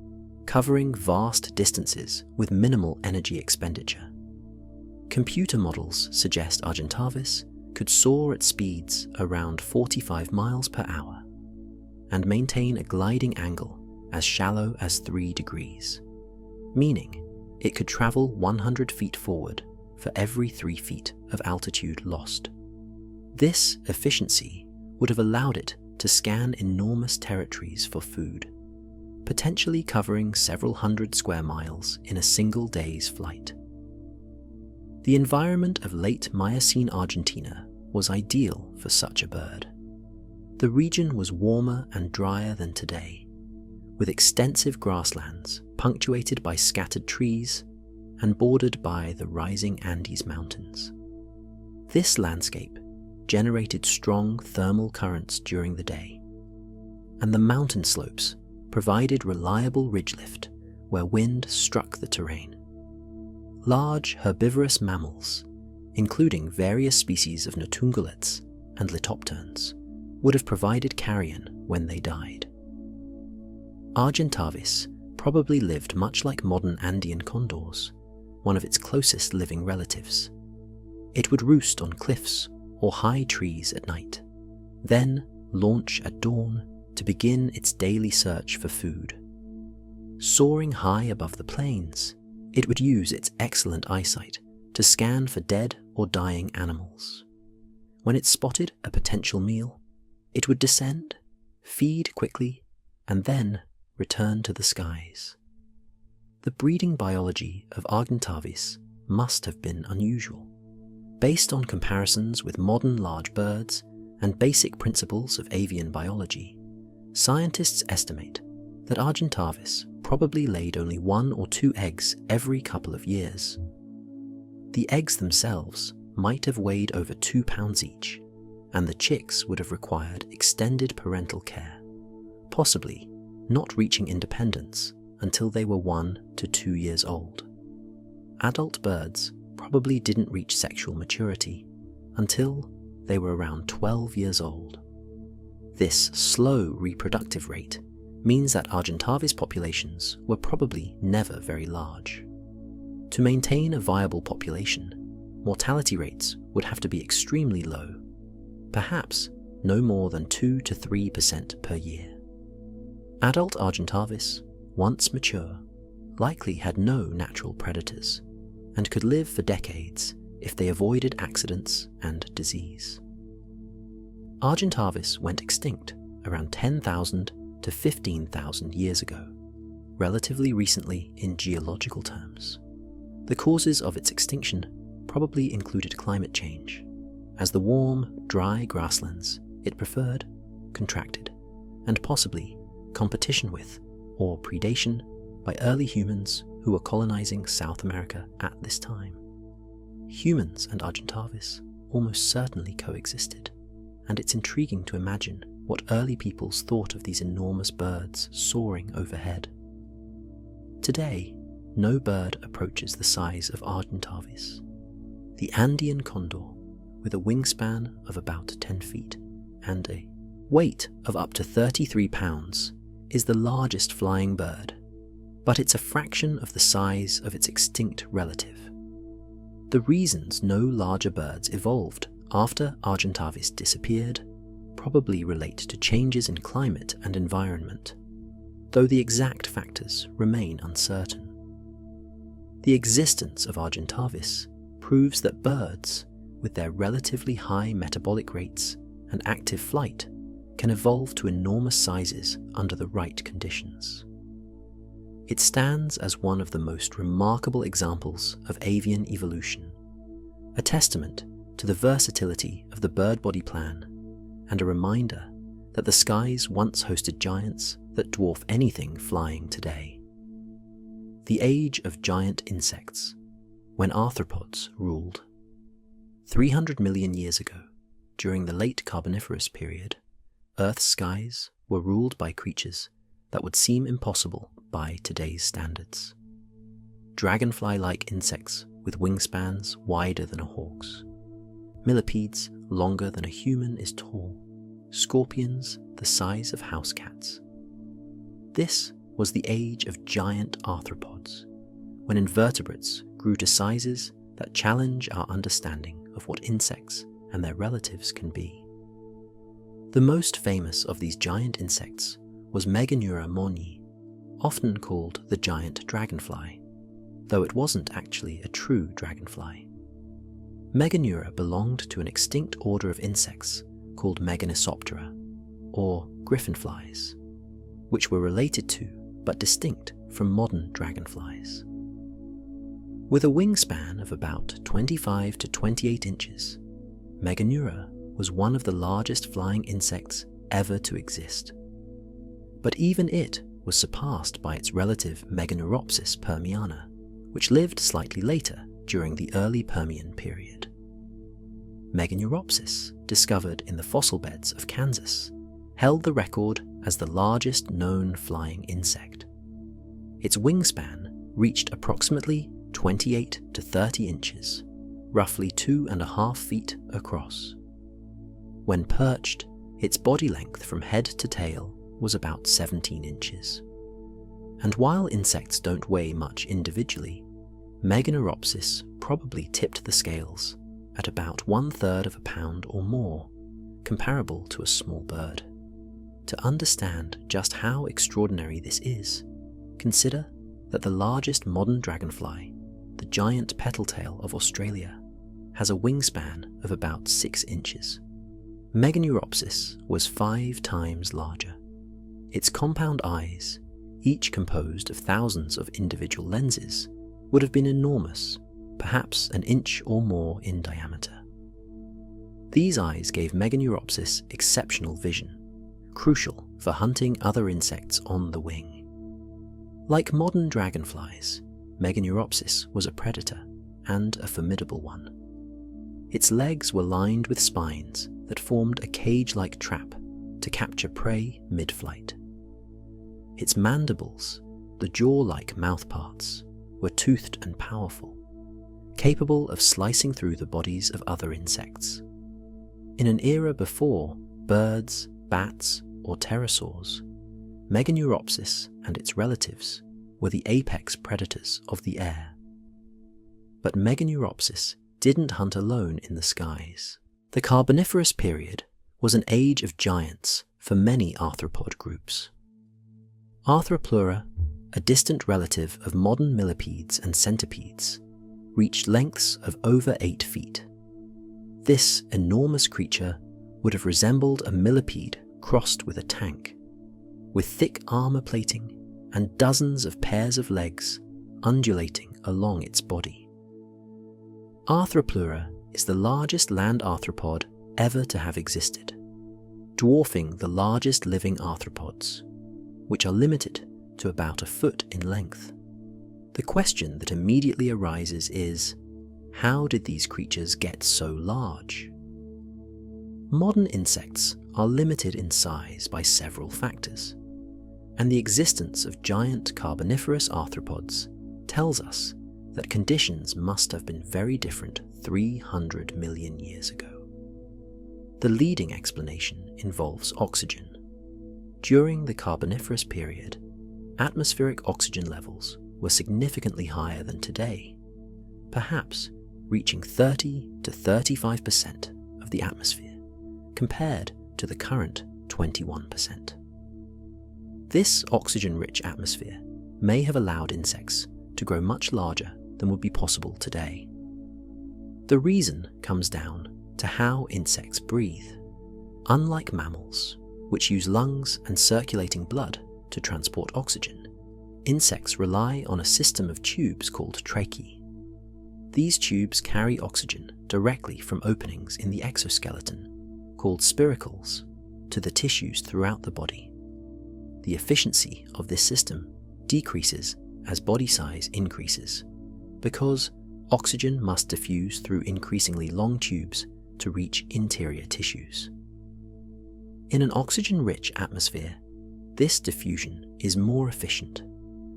covering vast distances with minimal energy expenditure. Computer models suggest Argentavis could soar at speeds around 45 miles per hour and maintain a gliding angle as shallow as 3 degrees, meaning it could travel 100 feet forward for every 3 feet of altitude lost. This efficiency would have allowed it to scan enormous territories for food, potentially covering several hundred square miles in a single day's flight. The environment of late Miocene Argentina was ideal for such a bird. The region was warmer and drier than today, with extensive grasslands punctuated by scattered trees and bordered by the rising Andes Mountains. This landscape generated strong thermal currents during the day, and the mountain slopes provided reliable ridge lift where wind struck the terrain. Large herbivorous mammals, including various species of notungulates and litopterns, would have provided carrion when they died. Argentavis probably lived much like modern Andean condors, one of its closest living relatives. It would roost on cliffs or high trees at night, then launch at dawn to begin its daily search for food. Soaring high above the plains, it would use its excellent eyesight to scan for dead or dying animals. When it spotted a potential meal, it would descend, feed quickly, and then return to the skies. The breeding biology of Argentavis must have been unusual. Based on comparisons with modern large birds and basic principles of avian biology, scientists estimate that Argentavis probably laid only 1 or 2 eggs every couple of years. The eggs themselves might have weighed over 2 pounds each, and the chicks would have required extended parental care, possibly not reaching independence until they were 1 to 2 years old. Adult birds probably didn't reach sexual maturity until they were around 12 years old. This slow reproductive rate means that Argentavis populations were probably never very large. To maintain a viable population, mortality rates would have to be extremely low, perhaps no more than 2 to 3% per year. Adult Argentavis, once mature, likely had no natural predators and could live for decades if they avoided accidents and disease. Argentavis went extinct around 10,000 to 15,000 years ago, relatively recently in geological terms. The causes of its extinction probably included climate change, as the warm, dry grasslands it preferred contracted, and possibly competition with or predation by early humans who were colonizing South America at this time. Humans and Argentavis almost certainly coexisted, and it's intriguing to imagine what early peoples thought of these enormous birds soaring overhead. Today, no bird approaches the size of Argentavis. The Andean condor, with a wingspan of about 10 feet and a weight of up to 33 pounds, is the largest flying bird, but it's a fraction of the size of its extinct relative. The reasons no larger birds evolved after Argentavis disappeared probably relate to changes in climate and environment, though the exact factors remain uncertain. The existence of Argentavis proves that birds, with their relatively high metabolic rates and active flight, can evolve to enormous sizes under the right conditions. It stands as one of the most remarkable examples of avian evolution, a testament to the versatility of the bird body plan, and a reminder that the skies once hosted giants that dwarf anything flying today. The age of giant insects, when arthropods ruled. 300 million years ago, during the late Carboniferous period, Earth's skies were ruled by creatures that would seem impossible by today's standards. Dragonfly-like insects with wingspans wider than a hawk's, millipedes longer than a human is tall, scorpions the size of house cats. This was the age of giant arthropods, when invertebrates grew to sizes that challenge our understanding of what insects and their relatives can be. The most famous of these giant insects was Meganura morni, often called the giant dragonfly, though it wasn't actually a true dragonfly. Meganura belonged to an extinct order of insects called Meganisoptera, or griffinflies, which were related to but distinct from modern dragonflies. With a wingspan of about 25 to 28 inches, Meganura was one of the largest flying insects ever to exist. But even it was surpassed by its relative Meganeuropsis permiana, which lived slightly later during the early Permian period. Meganeuropsis, discovered in the fossil beds of Kansas, held the record as the largest known flying insect. Its wingspan reached approximately 28 to 30 inches, roughly 2.5 feet across. When perched, its body length from head to tail was about 17 inches. And while insects don't weigh much individually, Meganeuropsis probably tipped the scales at about 1/3 of a pound or more, comparable to a small bird. To understand just how extraordinary this is, consider that the largest modern dragonfly, the giant petaltail of Australia, has a wingspan of about 6 inches. Meganeuropsis was 5 times larger. Its compound eyes, each composed of thousands of individual lenses, would have been enormous, perhaps an inch or more in diameter. These eyes gave Meganeuropsis exceptional vision, crucial for hunting other insects on the wing. Like modern dragonflies, Meganeuropsis was a predator, and a formidable one. Its legs were lined with spines that formed a cage-like trap to capture prey mid-flight. Its mandibles, the jaw-like mouthparts, were toothed and powerful, capable of slicing through the bodies of other insects. In an era before birds, bats, or pterosaurs, Meganeuropsis and its relatives were the apex predators of the air. But Meganeuropsis didn't hunt alone in the skies. The Carboniferous period was an age of giants for many arthropod groups. Arthropleura, a distant relative of modern millipedes and centipedes, reached lengths of over 8 feet. This enormous creature would have resembled a millipede crossed with a tank, with thick armor plating and dozens of pairs of legs undulating along its body. Arthropleura is the largest land arthropod ever to have existed, dwarfing the largest living arthropods, which are limited to about a foot in length. The question that immediately arises is, how did these creatures get so large? Modern insects are limited in size by several factors, and the existence of giant Carboniferous arthropods tells us that conditions must have been very different 300 million years ago. The leading explanation involves oxygen. During the Carboniferous period, atmospheric oxygen levels were significantly higher than today, perhaps reaching 30 to 35% of the atmosphere, compared to the current 21%. This oxygen-rich atmosphere may have allowed insects to grow much larger than would be possible today. The reason comes down to how insects breathe. Unlike mammals, which use lungs and circulating blood to transport oxygen, insects rely on a system of tubes called tracheae. These tubes carry oxygen directly from openings in the exoskeleton, called spiracles, to the tissues throughout the body. The efficiency of this system decreases as body size increases, because oxygen must diffuse through increasingly long tubes to reach interior tissues. In an oxygen-rich atmosphere, this diffusion is more efficient,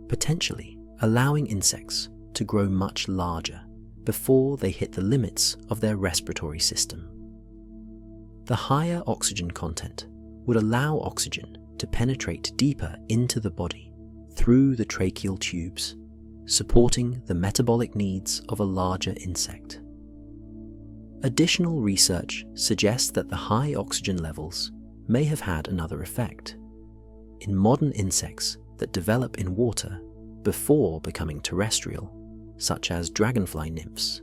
potentially allowing insects to grow much larger before they hit the limits of their respiratory system. The higher oxygen content would allow oxygen to penetrate deeper into the body through the tracheal tubes, supporting the metabolic needs of a larger insect. Additional research suggests that the high oxygen levels may have had another effect. In modern insects that develop in water before becoming terrestrial, such as dragonfly nymphs,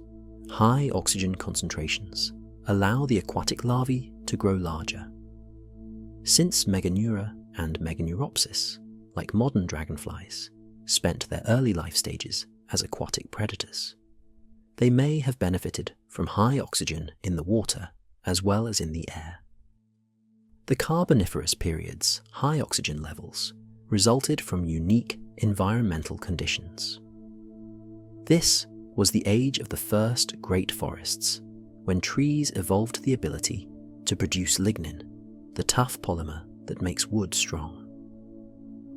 high oxygen concentrations allow the aquatic larvae to grow larger. Since Meganeura and Meganeuropsis, like modern dragonflies, spent their early life stages as aquatic predators, they may have benefited from high oxygen in the water as well as in the air. The Carboniferous period's high oxygen levels resulted from unique environmental conditions. This was the age of the first great forests, when trees evolved the ability to produce lignin, the tough polymer that makes wood strong.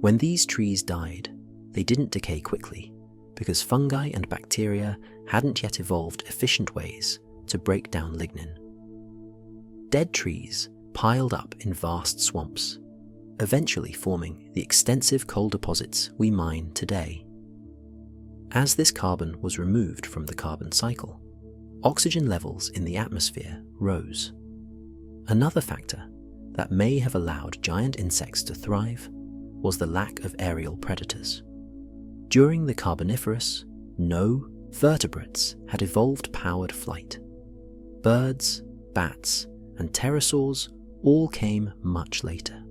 When these trees died, they didn't decay quickly because fungi and bacteria hadn't yet evolved efficient ways to break down lignin. Dead trees piled up in vast swamps, eventually forming the extensive coal deposits we mine today. As this carbon was removed from the carbon cycle, oxygen levels in the atmosphere rose. Another factor that may have allowed giant insects to thrive was the lack of aerial predators. During the Carboniferous, no vertebrates had evolved powered flight. Birds, bats, and pterosaurs all came much later.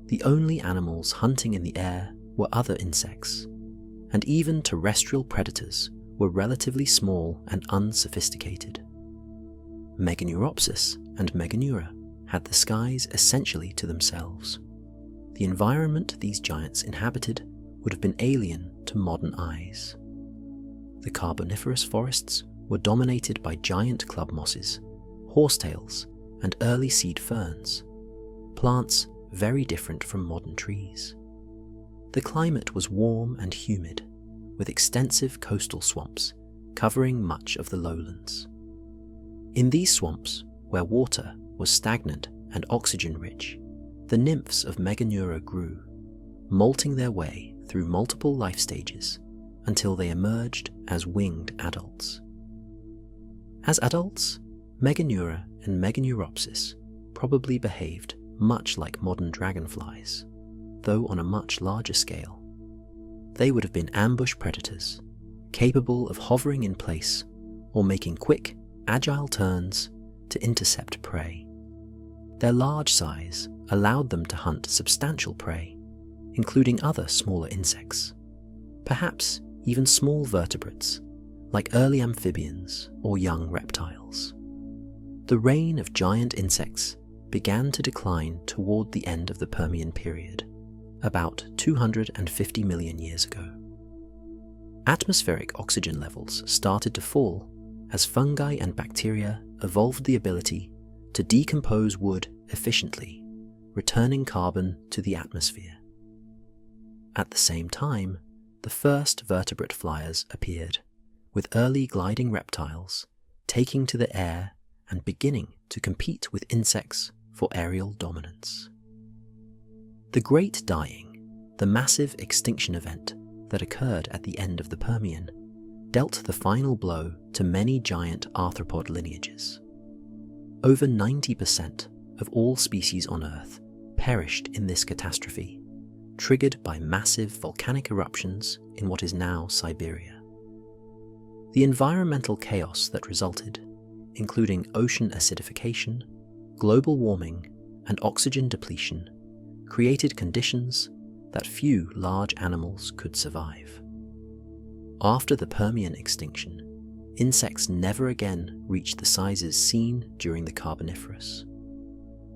The only animals hunting in the air were other insects, and even terrestrial predators were relatively small and unsophisticated. Meganeuropsis and Meganeura had the skies essentially to themselves. The environment these giants inhabited would have been alien to modern eyes. The Carboniferous forests were dominated by giant club mosses, horsetails, and early seed ferns, plants very different from modern trees. The climate was warm and humid, with extensive coastal swamps covering much of the lowlands. In these swamps, where water was stagnant and oxygen-rich, the nymphs of Meganeura grew, molting their way through multiple life stages until they emerged as winged adults. As adults, Meganeura and Meganeuropsis probably behaved much like modern dragonflies, though on a much larger scale. They would have been ambush predators, capable of hovering in place or making quick, agile turns to intercept prey. Their large size allowed them to hunt substantial prey, including other smaller insects, perhaps even small vertebrates like early amphibians or young reptiles. The reign of giant insects began to decline toward the end of the Permian period, about 250 million years ago. Atmospheric oxygen levels started to fall as fungi and bacteria evolved the ability to decompose wood efficiently, returning carbon to the atmosphere. At the same time, the first vertebrate flyers appeared, with early gliding reptiles taking to the air and beginning to compete with insects for aerial dominance. The Great Dying, the massive extinction event that occurred at the end of the Permian, dealt the final blow to many giant arthropod lineages. Over 90% of all species on Earth perished in this catastrophe, triggered by massive volcanic eruptions in what is now Siberia. The environmental chaos that resulted, including ocean acidification, global warming, and oxygen depletion, created conditions that few large animals could survive. After the Permian extinction, insects never again reached the sizes seen during the Carboniferous.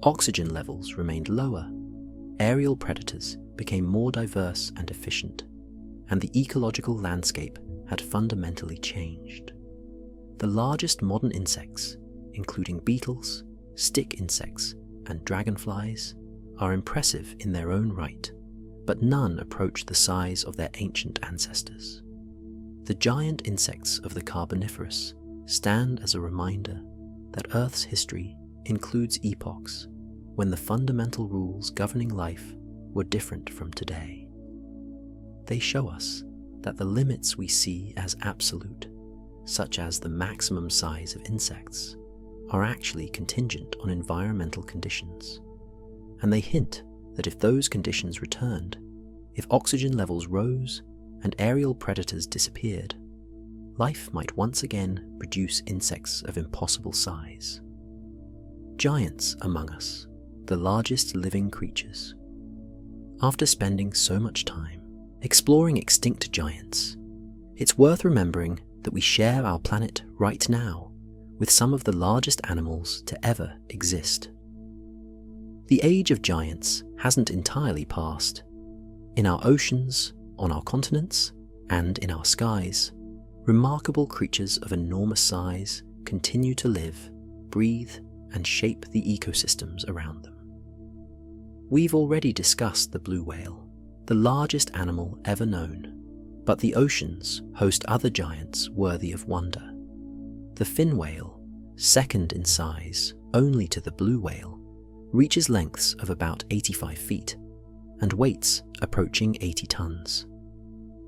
Oxygen levels remained lower, aerial predators became more diverse and efficient, and the ecological landscape had fundamentally changed. The largest modern insects, including beetles, stick insects, and dragonflies, are impressive in their own right, but none approach the size of their ancient ancestors. The giant insects of the Carboniferous stand as a reminder that Earth's history includes epochs when the fundamental rules governing life were different from today. They show us that the limits we see as absolute, such as the maximum size of insects, are actually contingent on environmental conditions, and they hint that if those conditions returned, if oxygen levels rose and aerial predators disappeared, life might once again produce insects of impossible size. Giants among us, the largest living creatures. After spending so much time exploring extinct giants, it's worth remembering that we share our planet right now with some of the largest animals to ever exist. The age of giants hasn't entirely passed. In our oceans, on our continents, and in our skies, remarkable creatures of enormous size continue to live, breathe, and shape the ecosystems around them. We've already discussed the blue whale, the largest animal ever known, but the oceans host other giants worthy of wonder. The fin whale, second in size only to the blue whale, reaches lengths of about 85 feet and weights approaching 80 tons.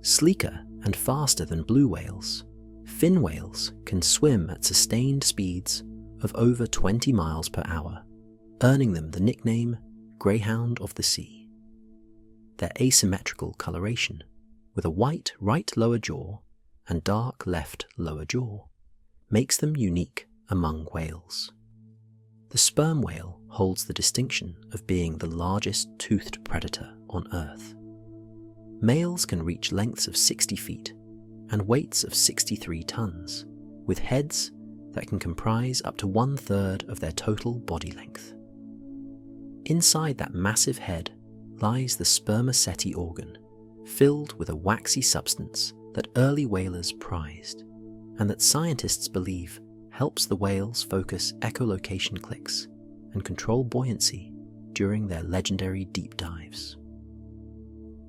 Sleeker and faster than blue whales, fin whales can swim at sustained speeds of over 20 miles per hour earning them the nickname Greyhound of the Sea. Their asymmetrical coloration, with a white right lower jaw and dark left lower jaw, makes them unique among whales. The sperm whale holds the distinction of being the largest toothed predator on Earth. Males can reach lengths of 60 feet and weights of 63 tons, with heads that can comprise up to 1/3 of their total body length. Inside that massive head lies the spermaceti organ, filled with a waxy substance that early whalers prized, and that scientists believe helps the whales focus echolocation clicks and control buoyancy during their legendary deep dives.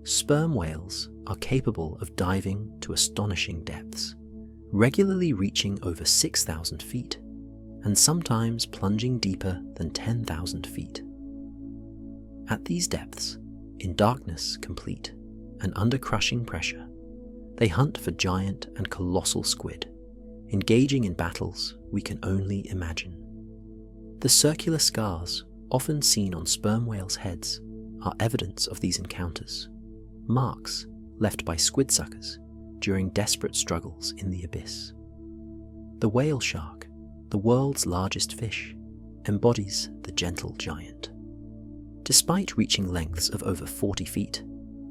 Sperm whales are capable of diving to astonishing depths, regularly reaching over 6,000 feet, and sometimes plunging deeper than 10,000 feet. At these depths, in darkness complete and under crushing pressure, they hunt for giant and colossal squid, engaging in battles we can only imagine. The circular scars often seen on sperm whales' heads are evidence of these encounters, marks left by squid suckers during desperate struggles in the abyss. The whale shark, the world's largest fish, embodies the gentle giant. Despite reaching lengths of over 40 feet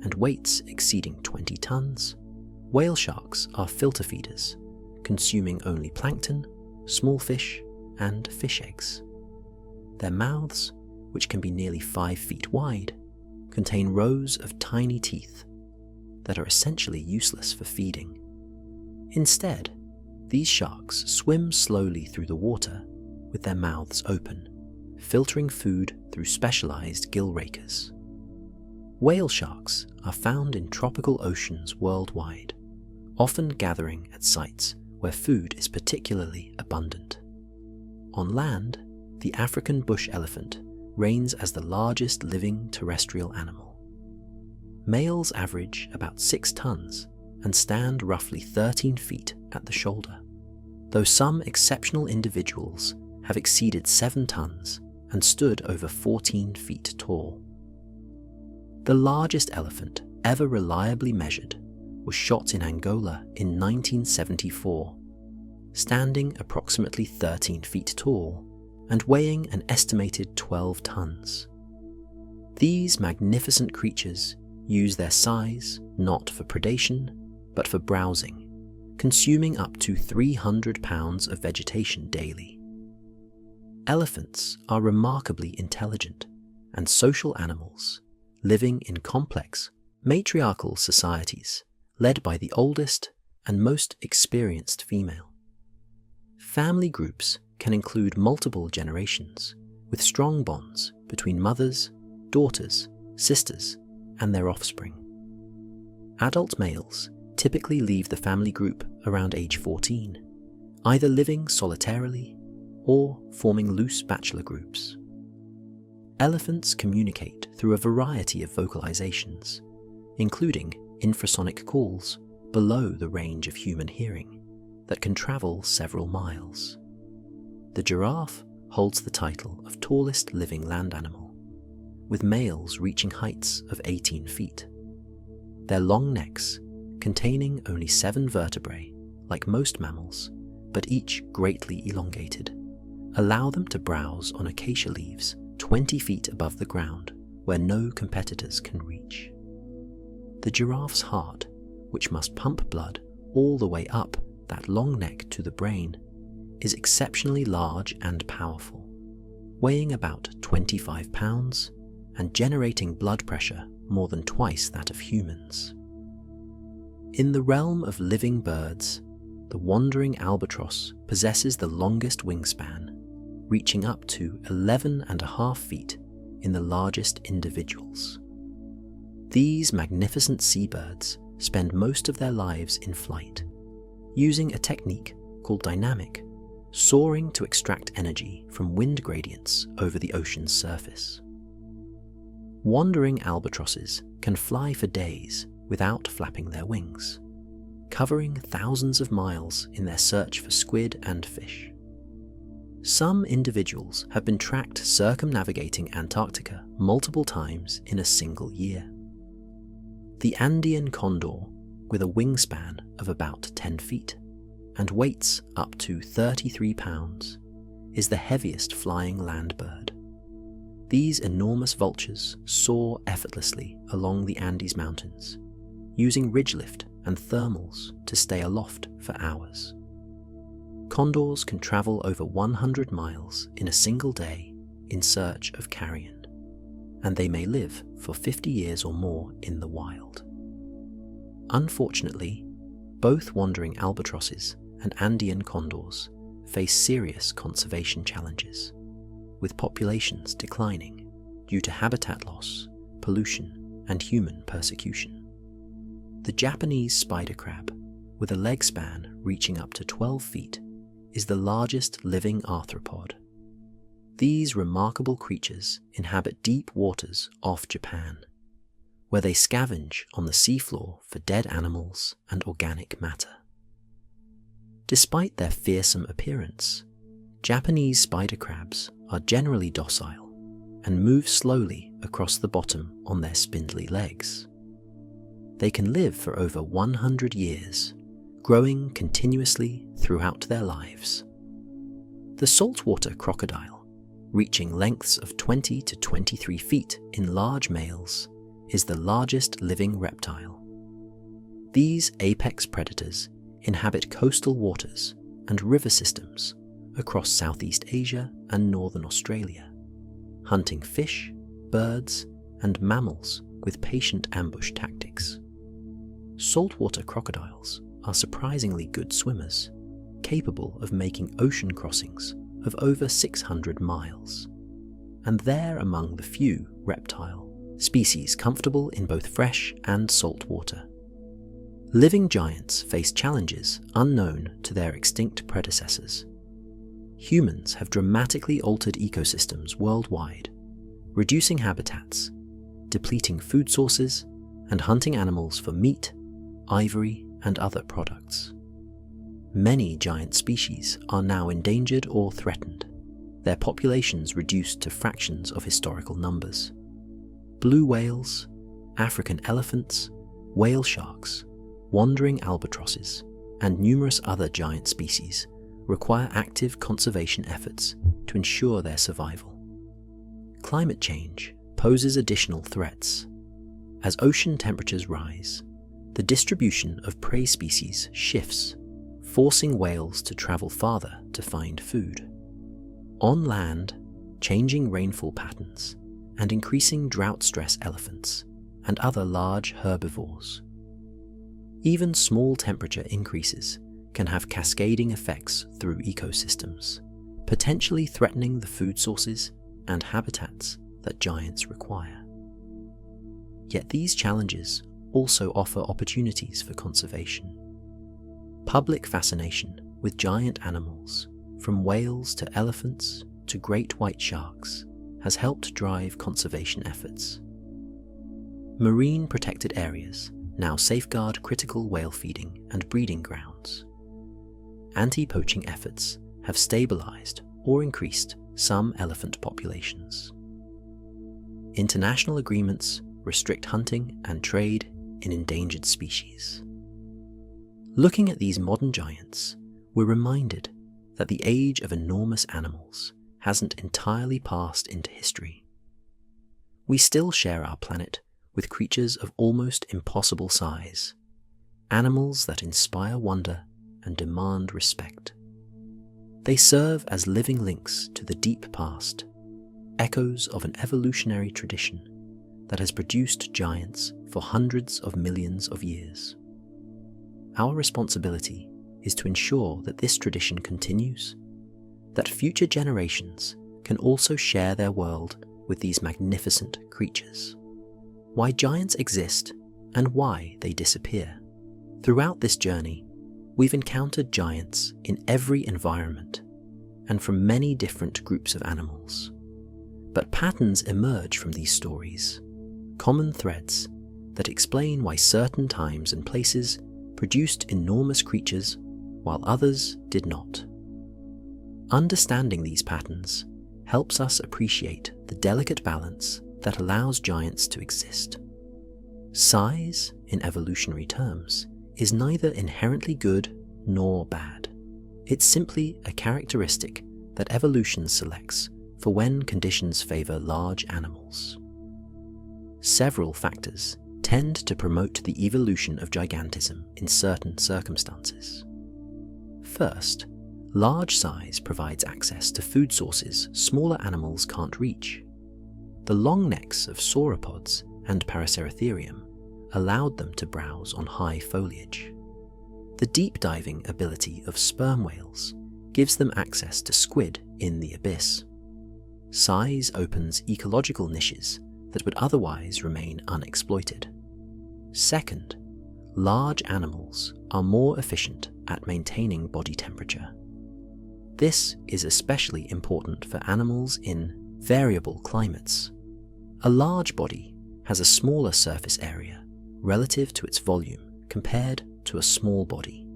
and weights exceeding 20 tons, whale sharks are filter feeders, consuming only plankton, small fish, and fish eggs. Their mouths, which can be nearly 5 feet wide, contain rows of tiny teeth that are essentially useless for feeding. Instead, these sharks swim slowly through the water with their mouths open, filtering food through specialized gill rakers. Whale sharks are found in tropical oceans worldwide, often gathering at sites where food is particularly abundant. On land, the African bush elephant reigns as the largest living terrestrial animal. Males average about 6 tons and stand roughly 13 feet at the shoulder, though some exceptional individuals have exceeded 7 tons and stood over 14 feet tall. The largest elephant ever reliably measured was shot in Angola in 1974, standing approximately 13 feet tall and weighing an estimated 12 tons. These magnificent creatures use their size not for predation, but for browsing, consuming up to 300 pounds of vegetation daily. Elephants are remarkably intelligent and social animals, living in complex, matriarchal societies led by the oldest and most experienced female. Family groups can include multiple generations, with strong bonds between mothers, daughters, sisters, and their offspring. Adult males typically leave the family group around age 14, either living solitarily or forming loose bachelor groups. Elephants communicate through a variety of vocalizations, including infrasonic calls below the range of human hearing that can travel several miles. The giraffe holds the title of tallest living land animal, with males reaching heights of 18 feet. Their long necks, containing only 7 vertebrae, like most mammals, but each greatly elongated, allow them to browse on acacia leaves 20 feet above the ground where no competitors can reach. The giraffe's heart, which must pump blood all the way up that long neck to the brain, is exceptionally large and powerful, weighing about 25 pounds and generating blood pressure more than twice that of humans. In the realm of living birds, the wandering albatross possesses the longest wingspan, reaching up to 11.5 feet in the largest individuals. These magnificent seabirds spend most of their lives in flight, using a technique called dynamic, soaring to extract energy from wind gradients over the ocean's surface. Wandering albatrosses can fly for days without flapping their wings, covering thousands of miles in their search for squid and fish. Some individuals have been tracked circumnavigating Antarctica multiple times in a single year. The Andean condor, with a wingspan of about 10 feet and weights up to 33 pounds, is the heaviest flying land bird. These enormous vultures soar effortlessly along the Andes Mountains, using ridge lift and thermals to stay aloft for hours. Condors can travel over 100 miles in a single day in search of carrion, and they may live for 50 years or more in the wild. Unfortunately, both wandering albatrosses and Andean condors face serious conservation challenges, with populations declining due to habitat loss, pollution, and human persecution. The Japanese spider crab, with a leg span reaching up to 12 feet, is the largest living arthropod. These remarkable creatures inhabit deep waters off Japan, where they scavenge on the seafloor for dead animals and organic matter. Despite their fearsome appearance, Japanese spider crabs are generally docile and move slowly across the bottom on their spindly legs. They can live for over 100 years, growing continuously throughout their lives. The saltwater crocodile, reaching lengths of 20 to 23 feet in large males, is the largest living reptile. These apex predators inhabit coastal waters and river systems across Southeast Asia and northern Australia, hunting fish, birds, and mammals with patient ambush tactics. Saltwater crocodiles are surprisingly good swimmers, capable of making ocean crossings of over 600 miles, and they're among the few reptile species comfortable in both fresh and salt water. Living giants face challenges unknown to their extinct predecessors. Humans have dramatically altered ecosystems worldwide, reducing habitats, depleting food sources, and hunting animals for meat, ivory, and other products. Many giant species are now endangered or threatened, their populations reduced to fractions of historical numbers. Blue whales, African elephants, whale sharks, wandering albatrosses, and numerous other giant species require active conservation efforts to ensure their survival. Climate change poses additional threats. As ocean temperatures rise, the distribution of prey species shifts, forcing whales to travel farther to find food. On land, changing rainfall patterns and increasing drought stress elephants and other large herbivores. Even small temperature increases can have cascading effects through ecosystems, potentially threatening the food sources and habitats that giants require. Yet these challenges also offer opportunities for conservation. Public fascination with giant animals, from whales to elephants to great white sharks, has helped drive conservation efforts. Marine protected areas now safeguard critical whale feeding and breeding grounds. Anti-poaching efforts have stabilized or increased some elephant populations. International agreements restrict hunting and trade in endangered species. Looking at these modern giants, we're reminded that the age of enormous animals hasn't entirely passed into history. We still share our planet with creatures of almost impossible size, animals that inspire wonder and demand respect. They serve as living links to the deep past, echoes of an evolutionary tradition that has produced giants for hundreds of millions of years. Our responsibility is to ensure that this tradition continues, that future generations can also share their world with these magnificent creatures. Why giants exist and why they disappear. Throughout this journey, we've encountered giants in every environment and from many different groups of animals. But patterns emerge from these stories, common threads that explain why certain times and places produced enormous creatures while others did not. Understanding these patterns helps us appreciate the delicate balance that allows giants to exist. Size, in evolutionary terms, is neither inherently good nor bad. It's simply a characteristic that evolution selects for when conditions favor large animals. Several factors tend to promote the evolution of gigantism in certain circumstances. First, large size provides access to food sources smaller animals can't reach. The long necks of sauropods and Paraceratherium allowed them to browse on high foliage. The deep-diving ability of sperm whales gives them access to squid in the abyss. Size opens ecological niches that would otherwise remain unexploited. Second, large animals are more efficient at maintaining body temperature. This is especially important for animals in variable climates. A large body has a smaller surface area relative to its volume compared to a small body,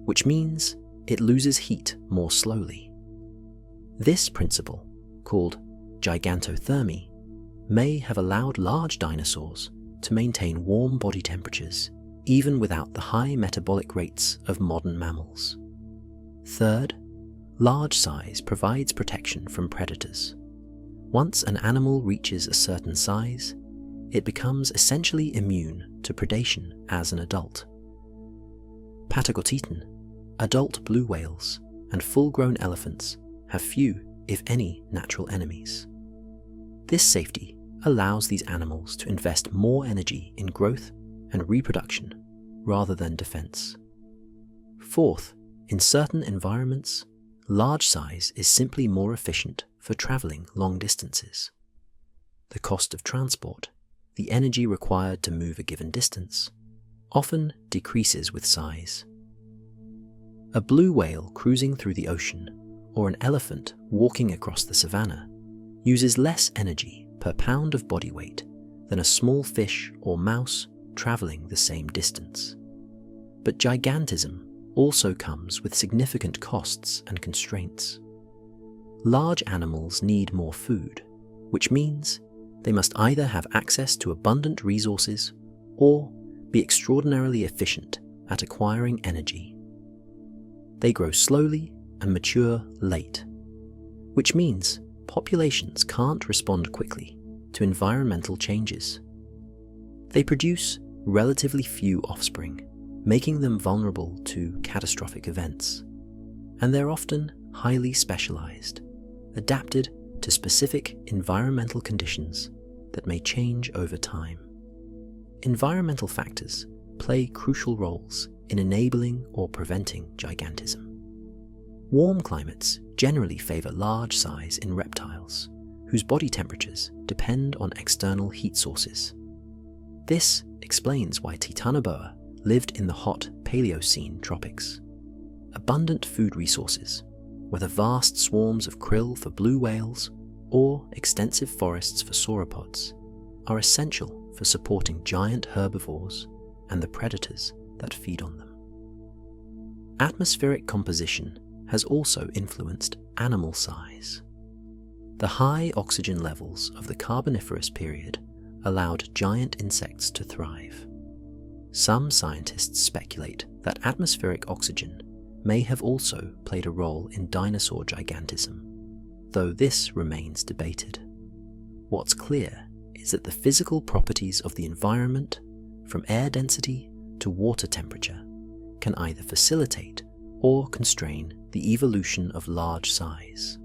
which means it loses heat more slowly. This principle, called gigantothermy, may have allowed large dinosaurs to maintain warm body temperatures even without the high metabolic rates of modern mammals. Third, large size provides protection from predators. Once an animal reaches a certain size, it becomes essentially immune to predation as an adult. Patagotitan, adult blue whales, and full-grown elephants have few, if any, natural enemies. This safety allows these animals to invest more energy in growth and reproduction rather than defense. Fourth, in certain environments, large size is simply more efficient for traveling long distances. The cost of transport, the energy required to move a given distance, often decreases with size. A blue whale cruising through the ocean or an elephant walking across the savannah uses less energy per pound of body weight than a small fish or mouse traveling the same distance. But gigantism also comes with significant costs and constraints. Large animals need more food, which means they must either have access to abundant resources or be extraordinarily efficient at acquiring energy. They grow slowly and mature late, which means populations can't respond quickly to environmental changes. They produce relatively few offspring, making them vulnerable to catastrophic events, and they're often highly specialized, adapted to specific environmental conditions that may change over time. Environmental factors play crucial roles in enabling or preventing gigantism. Warm climates generally favor large size in reptiles, whose body temperatures depend on external heat sources. This explains why Titanoboa lived in the hot Paleocene tropics. Abundant food resources, whether vast swarms of krill for blue whales or extensive forests for sauropods, are essential for supporting giant herbivores and the predators that feed on them. Atmospheric composition has also influenced animal size. The high oxygen levels of the Carboniferous period allowed giant insects to thrive. Some scientists speculate that atmospheric oxygen may have also played a role in dinosaur gigantism, though this remains debated. What's clear is that the physical properties of the environment, from air density to water temperature, can either facilitate or constrain the evolution of large size.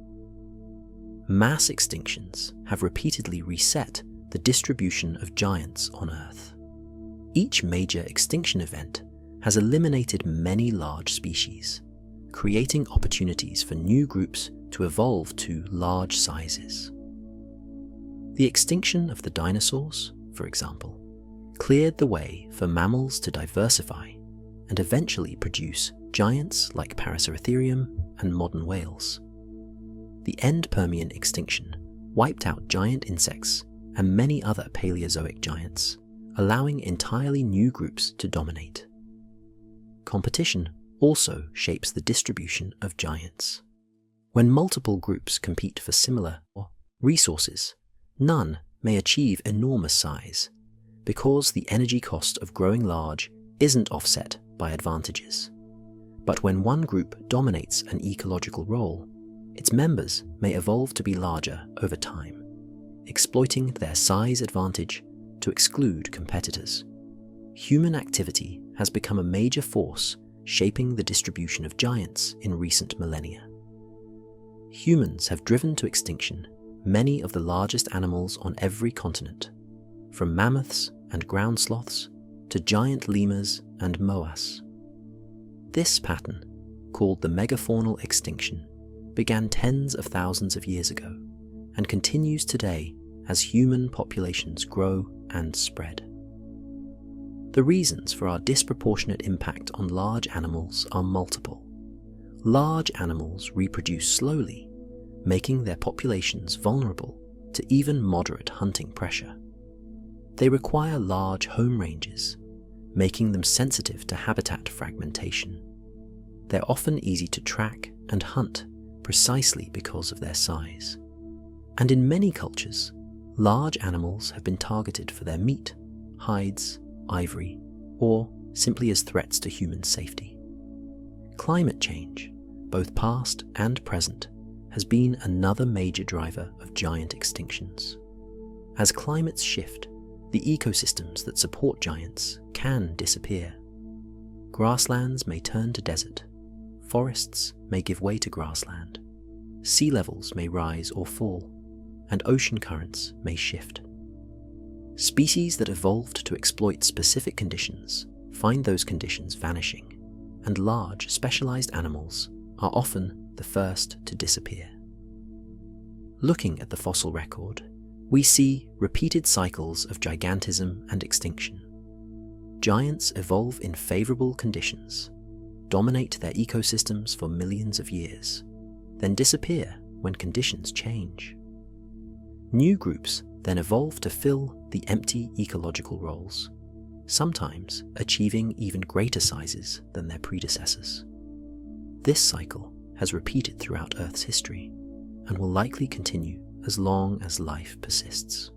Mass extinctions have repeatedly reset the distribution of giants on Earth. Each major extinction event has eliminated many large species, creating opportunities for new groups to evolve to large sizes. The extinction of the dinosaurs, for example, cleared the way for mammals to diversify and eventually produce giants like Paraceratherium and modern whales. The end Permian extinction wiped out giant insects and many other Paleozoic giants, allowing entirely new groups to dominate. Competition also shapes the distribution of giants. When multiple groups compete for similar resources, none may achieve enormous size, because the energy cost of growing large isn't offset by advantages. But when one group dominates an ecological role, its members may evolve to be larger over time, exploiting their size advantage to exclude competitors. Human activity has become a major force shaping the distribution of giants in recent millennia. Humans have driven to extinction many of the largest animals on every continent, from mammoths and ground sloths to giant lemurs and moas. This pattern, called the megafaunal extinction, began tens of thousands of years ago and continues today as human populations grow and spread. The reasons for our disproportionate impact on large animals are multiple. Large animals reproduce slowly, making their populations vulnerable to even moderate hunting pressure. They require large home ranges, making them sensitive to habitat fragmentation. They're often easy to track and hunt precisely because of their size. And in many cultures, large animals have been targeted for their meat, hides, ivory, or simply as threats to human safety. Climate change, both past and present, has been another major driver of giant extinctions. As climates shift, the ecosystems that support giants can disappear. Grasslands may turn to desert, forests may give way to grassland, sea levels may rise or fall, and ocean currents may shift. Species that evolved to exploit specific conditions find those conditions vanishing, and large, specialized animals are often the first to disappear. Looking at the fossil record, we see repeated cycles of gigantism and extinction. Giants evolve in favorable conditions, dominate their ecosystems for millions of years, then disappear when conditions change. New groups then evolve to fill the empty ecological roles, sometimes achieving even greater sizes than their predecessors. This cycle has repeated throughout Earth's history and will likely continue as long as life persists.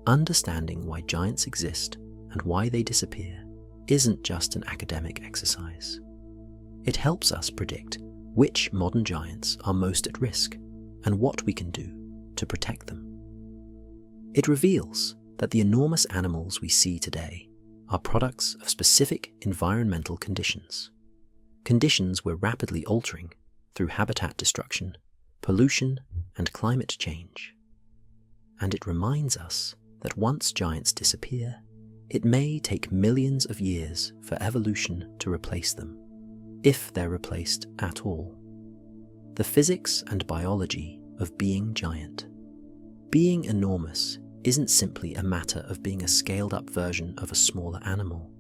Understanding why giants exist and why they disappear isn't just an academic exercise. It helps us predict which modern giants are most at risk and what we can do to protect them. It reveals that the enormous animals we see today are products of specific environmental conditions. Conditions we're rapidly altering through habitat destruction, pollution, and climate change. And it reminds us that once giants disappear, it may take millions of years for evolution to replace them, if they're replaced at all. The physics and biology of being giant. Being enormous isn't simply a matter of being a scaled-up version of a smaller animal.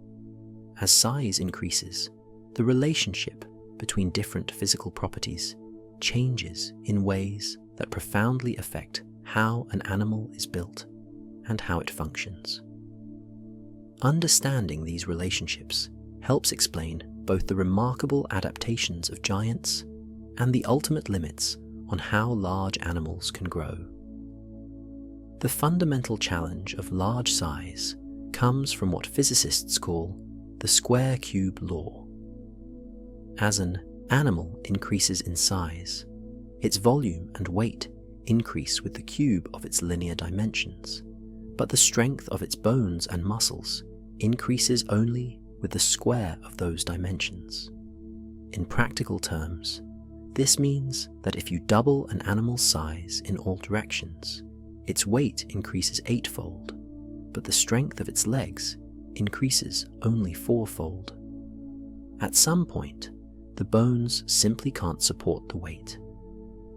As size increases, the relationship between different physical properties changes in ways that profoundly affect how an animal is built and how it functions. Understanding these relationships helps explain both the remarkable adaptations of giants and the ultimate limits on how large animals can grow. The fundamental challenge of large size comes from what physicists call the square-cube law. As an animal increases in size, its volume and weight increase with the cube of its linear dimensions, but the strength of its bones and muscles increases only with the square of those dimensions. In practical terms, this means that if you double an animal's size in all directions, its weight increases 8-fold, but the strength of its legs increases only 4-fold. At some point, the bones simply can't support the weight.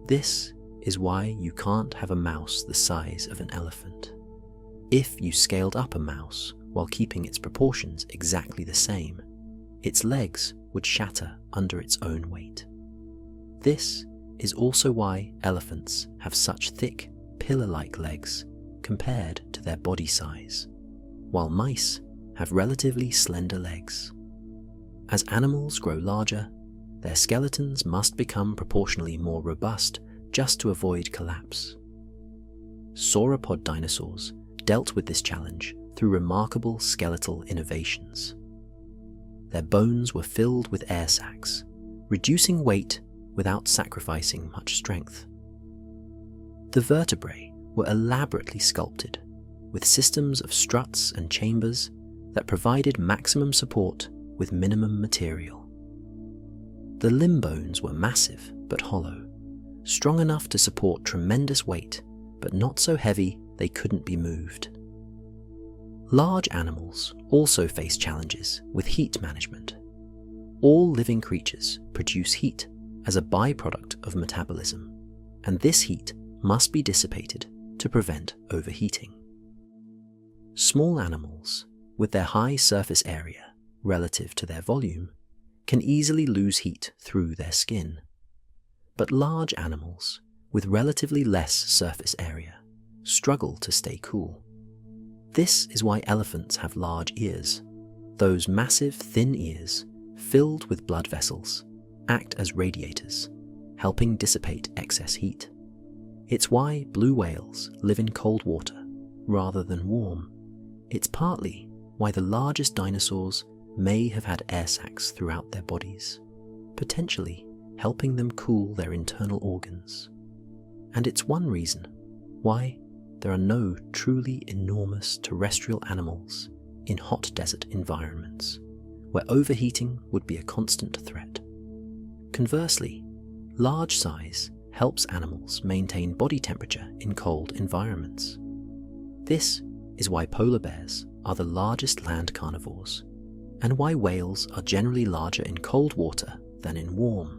This is why you can't have a mouse the size of an elephant. If you scaled up a mouse while keeping its proportions exactly the same, its legs would shatter under its own weight. This is also why elephants have such thick, pillar-like legs compared to their body size, while mice have relatively slender legs. As animals grow larger, their skeletons must become proportionally more robust just to avoid collapse. Sauropod dinosaurs dealt with this challenge through remarkable skeletal innovations. Their bones were filled with air sacs, reducing weight without sacrificing much strength. The vertebrae were elaborately sculpted, with systems of struts and chambers that provided maximum support with minimum material. The limb bones were massive but hollow, strong enough to support tremendous weight, but not so heavy they couldn't be moved. Large animals also face challenges with heat management. All living creatures produce heat as a byproduct of metabolism, and this heat must be dissipated to prevent overheating. Small animals, with their high surface area relative to their volume, can easily lose heat through their skin. But large animals, with relatively less surface area, struggle to stay cool. This is why elephants have large ears. Those massive, thin ears, filled with blood vessels, act as radiators, helping dissipate excess heat. It's why blue whales live in cold water rather than warm. It's partly why the largest dinosaurs may have had air sacs throughout their bodies, potentially helping them cool their internal organs. And it's one reason why there are no truly enormous terrestrial animals in hot desert environments, where overheating would be a constant threat. Conversely, large size helps animals maintain body temperature in cold environments. This is why polar bears are the largest land carnivores, and why whales are generally larger in cold water than in warm.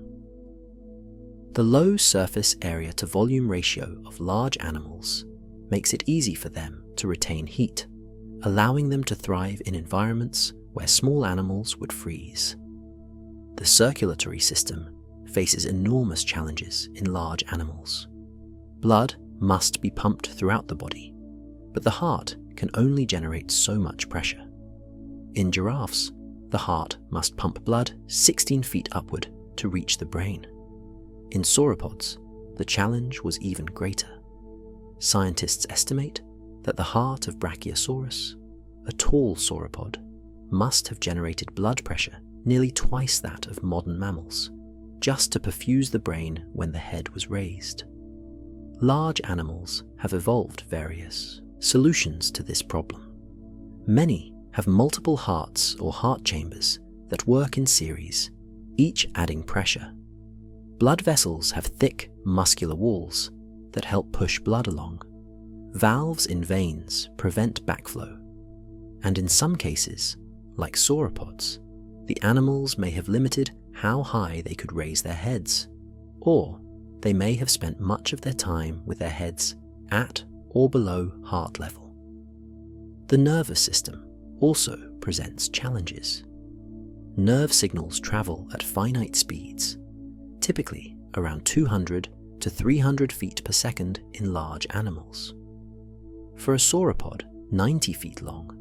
The low surface area to volume ratio of large animals makes it easy for them to retain heat, allowing them to thrive in environments where small animals would freeze. The circulatory system faces enormous challenges in large animals. Blood must be pumped throughout the body, but the heart can only generate so much pressure. In giraffes, the heart must pump blood 16 feet upward to reach the brain. In sauropods, the challenge was even greater. Scientists estimate that the heart of Brachiosaurus, a tall sauropod, must have generated blood pressure nearly twice that of modern mammals, just to perfuse the brain when the head was raised. Large animals have evolved various solutions to this problem. Many have multiple hearts or heart chambers that work in series, each adding pressure. Blood vessels have thick, muscular walls that help push blood along. Valves in veins prevent backflow. And in some cases, like sauropods, the animals may have limited how high they could raise their heads, or they may have spent much of their time with their heads at or below heart level. The nervous system also presents challenges. Nerve signals travel at finite speeds, typically around 200 to 300 feet per second in large animals. For a sauropod 90 feet long,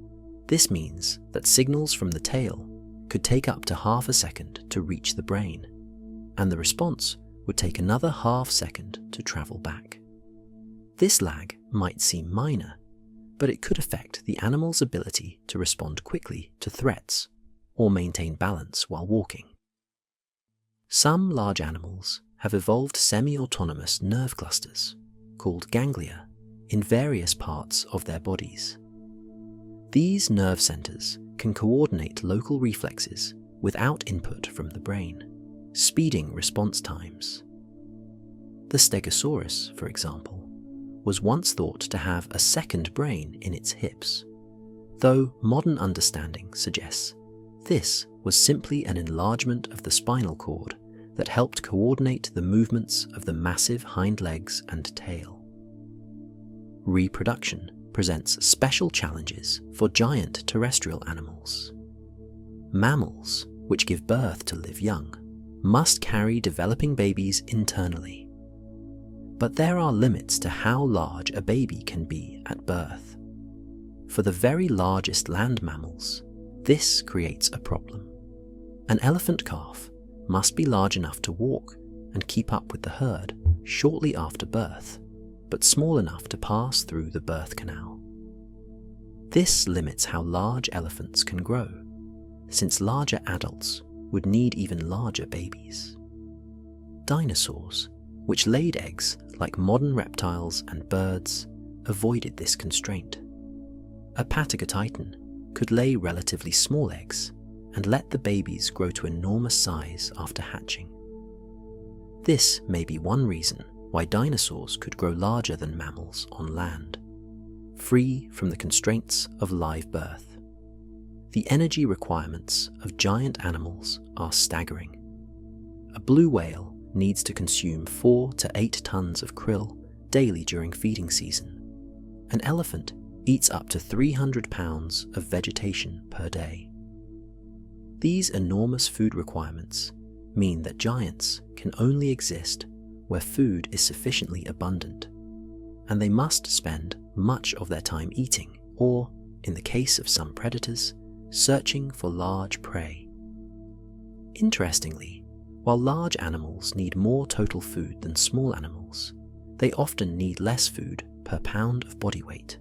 this means that signals from the tail could take up to half a second to reach the brain, and the response would take another half second to travel back. This lag might seem minor, but it could affect the animal's ability to respond quickly to threats or maintain balance while walking. Some large animals have evolved semi-autonomous nerve clusters, called ganglia, in various parts of their bodies. These nerve centers can coordinate local reflexes without input from the brain, speeding response times. The Stegosaurus, for example, was once thought to have a second brain in its hips, though modern understanding suggests this was simply an enlargement of the spinal cord that helped coordinate the movements of the massive hind legs and tail. Reproduction presents special challenges for giant terrestrial animals. Mammals, which give birth to live young, must carry developing babies internally. But there are limits to how large a baby can be at birth. For the very largest land mammals, this creates a problem. An elephant calf must be large enough to walk and keep up with the herd shortly after birth, but small enough to pass through the birth canal. This limits how large elephants can grow, since larger adults would need even larger babies. Dinosaurs, which laid eggs like modern reptiles and birds, avoided this constraint. A Ichthyotitan could lay relatively small eggs and let the babies grow to enormous size after hatching. This may be one reason why dinosaurs could grow larger than mammals on land, free from the constraints of live birth. The energy requirements of giant animals are staggering. A blue whale needs to consume 4 to 8 tons of krill daily during feeding season. An elephant eats up to 300 pounds of vegetation per day. These enormous food requirements mean that giants can only exist where food is sufficiently abundant, and they must spend much of their time eating, or, in the case of some predators, searching for large prey. Interestingly, while large animals need more total food than small animals, they often need less food per pound of body weight.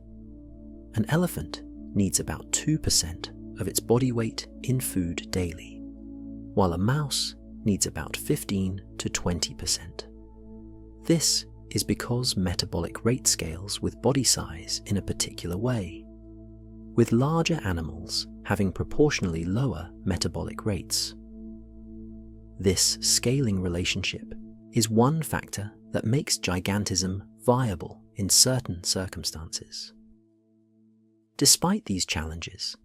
An elephant needs about 2% of its body weight in food daily, while a mouse needs about 15 to 20%. This is because metabolic rate scales with body size in a particular way, with larger animals having proportionally lower metabolic rates. This scaling relationship is one factor that makes gigantism viable in certain circumstances. Despite these challenges,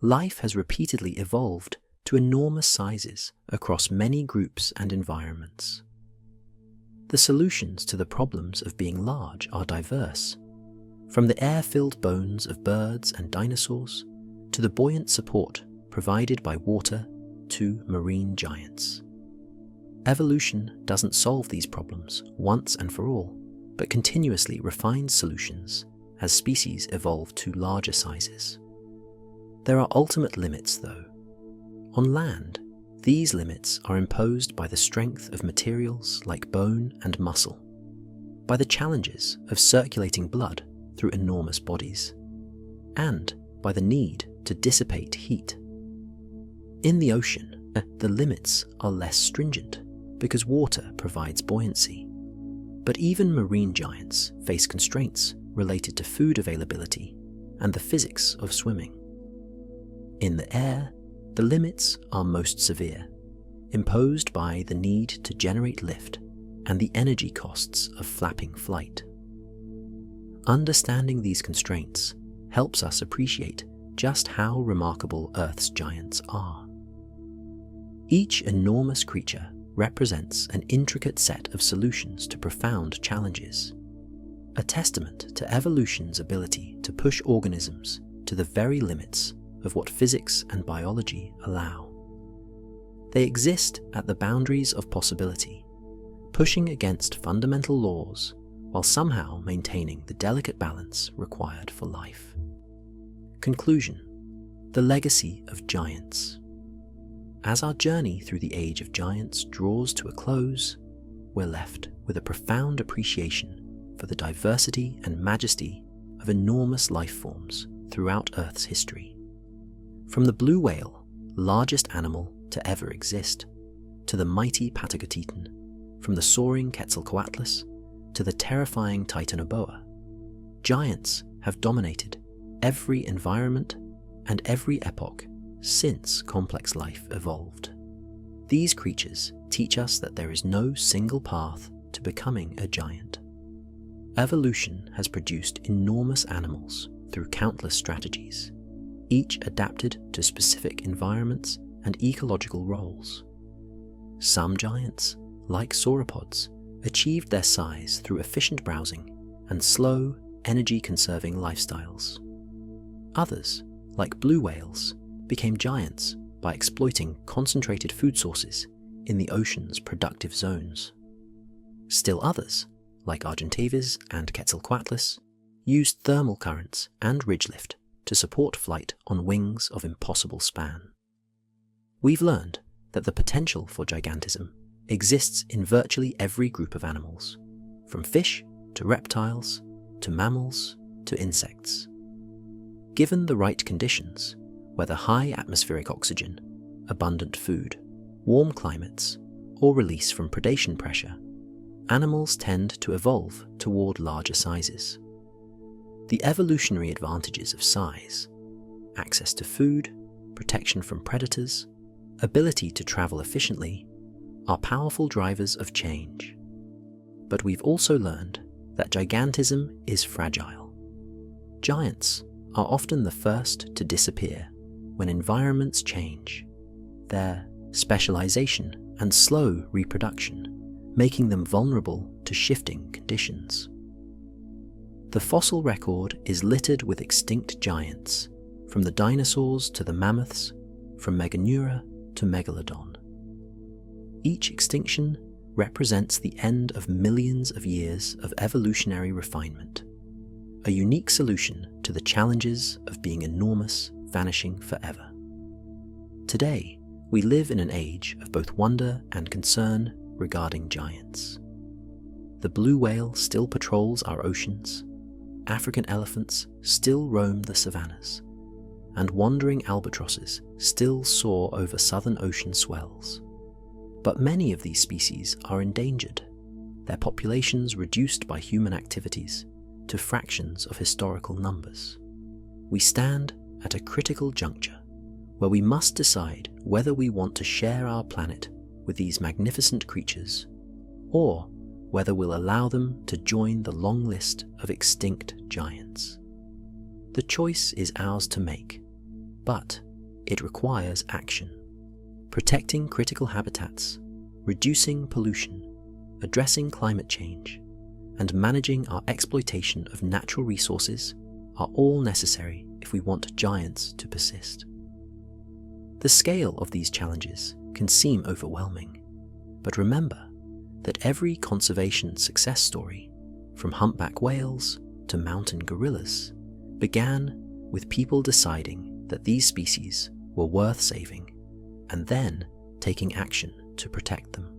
life has repeatedly evolved to enormous sizes across many groups and environments. The solutions to the problems of being large are diverse, from the air-filled bones of birds and dinosaurs to the buoyant support provided by water to marine giants. Evolution doesn't solve these problems once and for all, but continuously refines solutions as species evolve to larger sizes. There are ultimate limits, though. On land, these limits are imposed by the strength of materials like bone and muscle, by the challenges of circulating blood through enormous bodies, and by the need to dissipate heat. In the ocean, the limits are less stringent because water provides buoyancy, but even marine giants face constraints related to food availability and the physics of swimming. In the air, the limits are most severe, imposed by the need to generate lift and the energy costs of flapping flight. Understanding these constraints helps us appreciate just how remarkable Earth's giants are. Each enormous creature represents an intricate set of solutions to profound challenges, a testament to evolution's ability to push organisms to the very limits of what physics and biology allow. They exist at the boundaries of possibility, pushing against fundamental laws while somehow maintaining the delicate balance required for life. Conclusion: the legacy of giants. As our journey through the age of giants draws to a close, we're left with a profound appreciation for the diversity and majesty of enormous life forms throughout Earth's history. From the blue whale, largest animal to ever exist, to the mighty Ichthyotitan, from the soaring Quetzalcoatlus to the terrifying Titanoboa, giants have dominated every environment and every epoch since complex life evolved. These creatures teach us that there is no single path to becoming a giant. Evolution has produced enormous animals through countless strategies, each adapted to specific environments and ecological roles. Some giants, like sauropods, achieved their size through efficient browsing and slow, energy-conserving lifestyles. Others, like blue whales, became giants by exploiting concentrated food sources in the ocean's productive zones. Still others, like Argentavis and Quetzalcoatlus, used thermal currents and ridge lift to support flight on wings of impossible span. We've learned that the potential for gigantism exists in virtually every group of animals, from fish to reptiles to mammals to insects. Given the right conditions, whether high atmospheric oxygen, abundant food, warm climates, or release from predation pressure, animals tend to evolve toward larger sizes. The evolutionary advantages of size, access to food, protection from predators, ability to travel efficiently, are powerful drivers of change. But we've also learned that gigantism is fragile. Giants are often the first to disappear when environments change, their specialization and slow reproduction making them vulnerable to shifting conditions. The fossil record is littered with extinct giants, from the dinosaurs to the mammoths, from Meganeura to Megalodon. Each extinction represents the end of millions of years of evolutionary refinement, a unique solution to the challenges of being enormous, vanishing forever. Today, we live in an age of both wonder and concern regarding giants. The blue whale still patrols our oceans, African elephants still roam the savannas, and wandering albatrosses still soar over southern ocean swells. But many of these species are endangered, their populations reduced by human activities to fractions of historical numbers. We stand at a critical juncture where we must decide whether we want to share our planet with these magnificent creatures, or whether we'll allow them to join the long list of extinct giants. The choice is ours to make, but it requires action. Protecting critical habitats, reducing pollution, addressing climate change, and managing our exploitation of natural resources are all necessary if we want giants to persist. The scale of these challenges can seem overwhelming, but remember that every conservation success story, from humpback whales to mountain gorillas, began with people deciding that these species were worth saving and then taking action to protect them.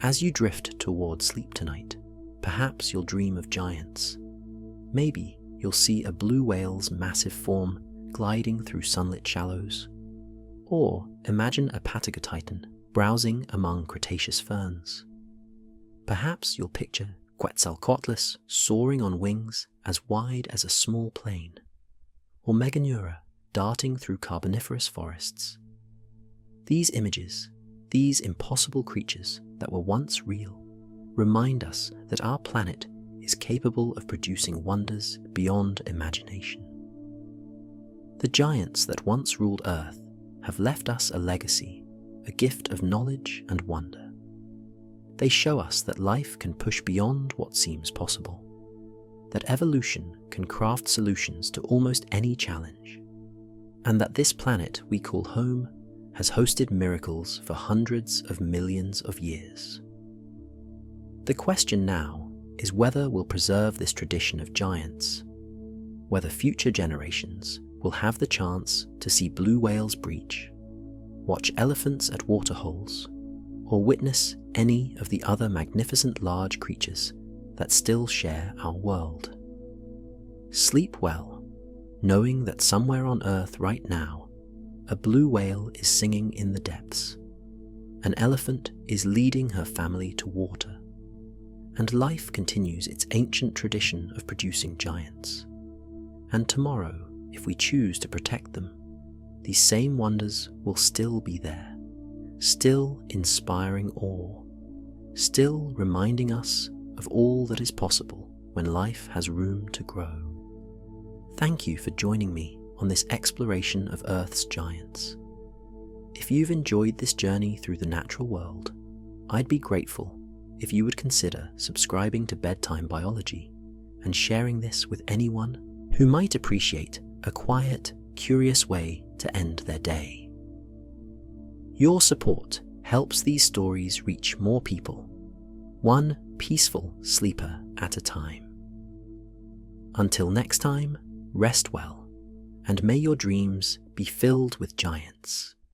As you drift toward sleep tonight, perhaps you'll dream of giants. Maybe you'll see a blue whale's massive form gliding through sunlit shallows, or imagine a Ichthyotitan browsing among Cretaceous ferns. Perhaps you'll picture Quetzalcoatlus soaring on wings as wide as a small plane, or Meganeura darting through carboniferous forests. These images, these impossible creatures that were once real, remind us that our planet is capable of producing wonders beyond imagination. The giants that once ruled Earth have left us a legacy, a gift of knowledge and wonder. They show us that life can push beyond what seems possible, that evolution can craft solutions to almost any challenge, and that this planet we call home has hosted miracles for hundreds of millions of years. The question now is whether we'll preserve this tradition of giants, whether future generations will have the chance to see blue whales breach, watch elephants at waterholes, or witness any of the other magnificent large creatures that still share our world. Sleep well, knowing that somewhere on Earth right now, a blue whale is singing in the depths, an elephant is leading her family to water, and life continues its ancient tradition of producing giants. And tomorrow, if we choose to protect them, these same wonders will still be there, still inspiring awe, still reminding us of all that is possible when life has room to grow. Thank you for joining me on this exploration of Earth's giants. If you've enjoyed this journey through the natural world, I'd be grateful if you would consider subscribing to Bedtime Biology and sharing this with anyone who might appreciate a quiet, curious way to end their day. Your support helps these stories reach more people, one peaceful sleeper at a time. Until next time, rest well, and may your dreams be filled with giants.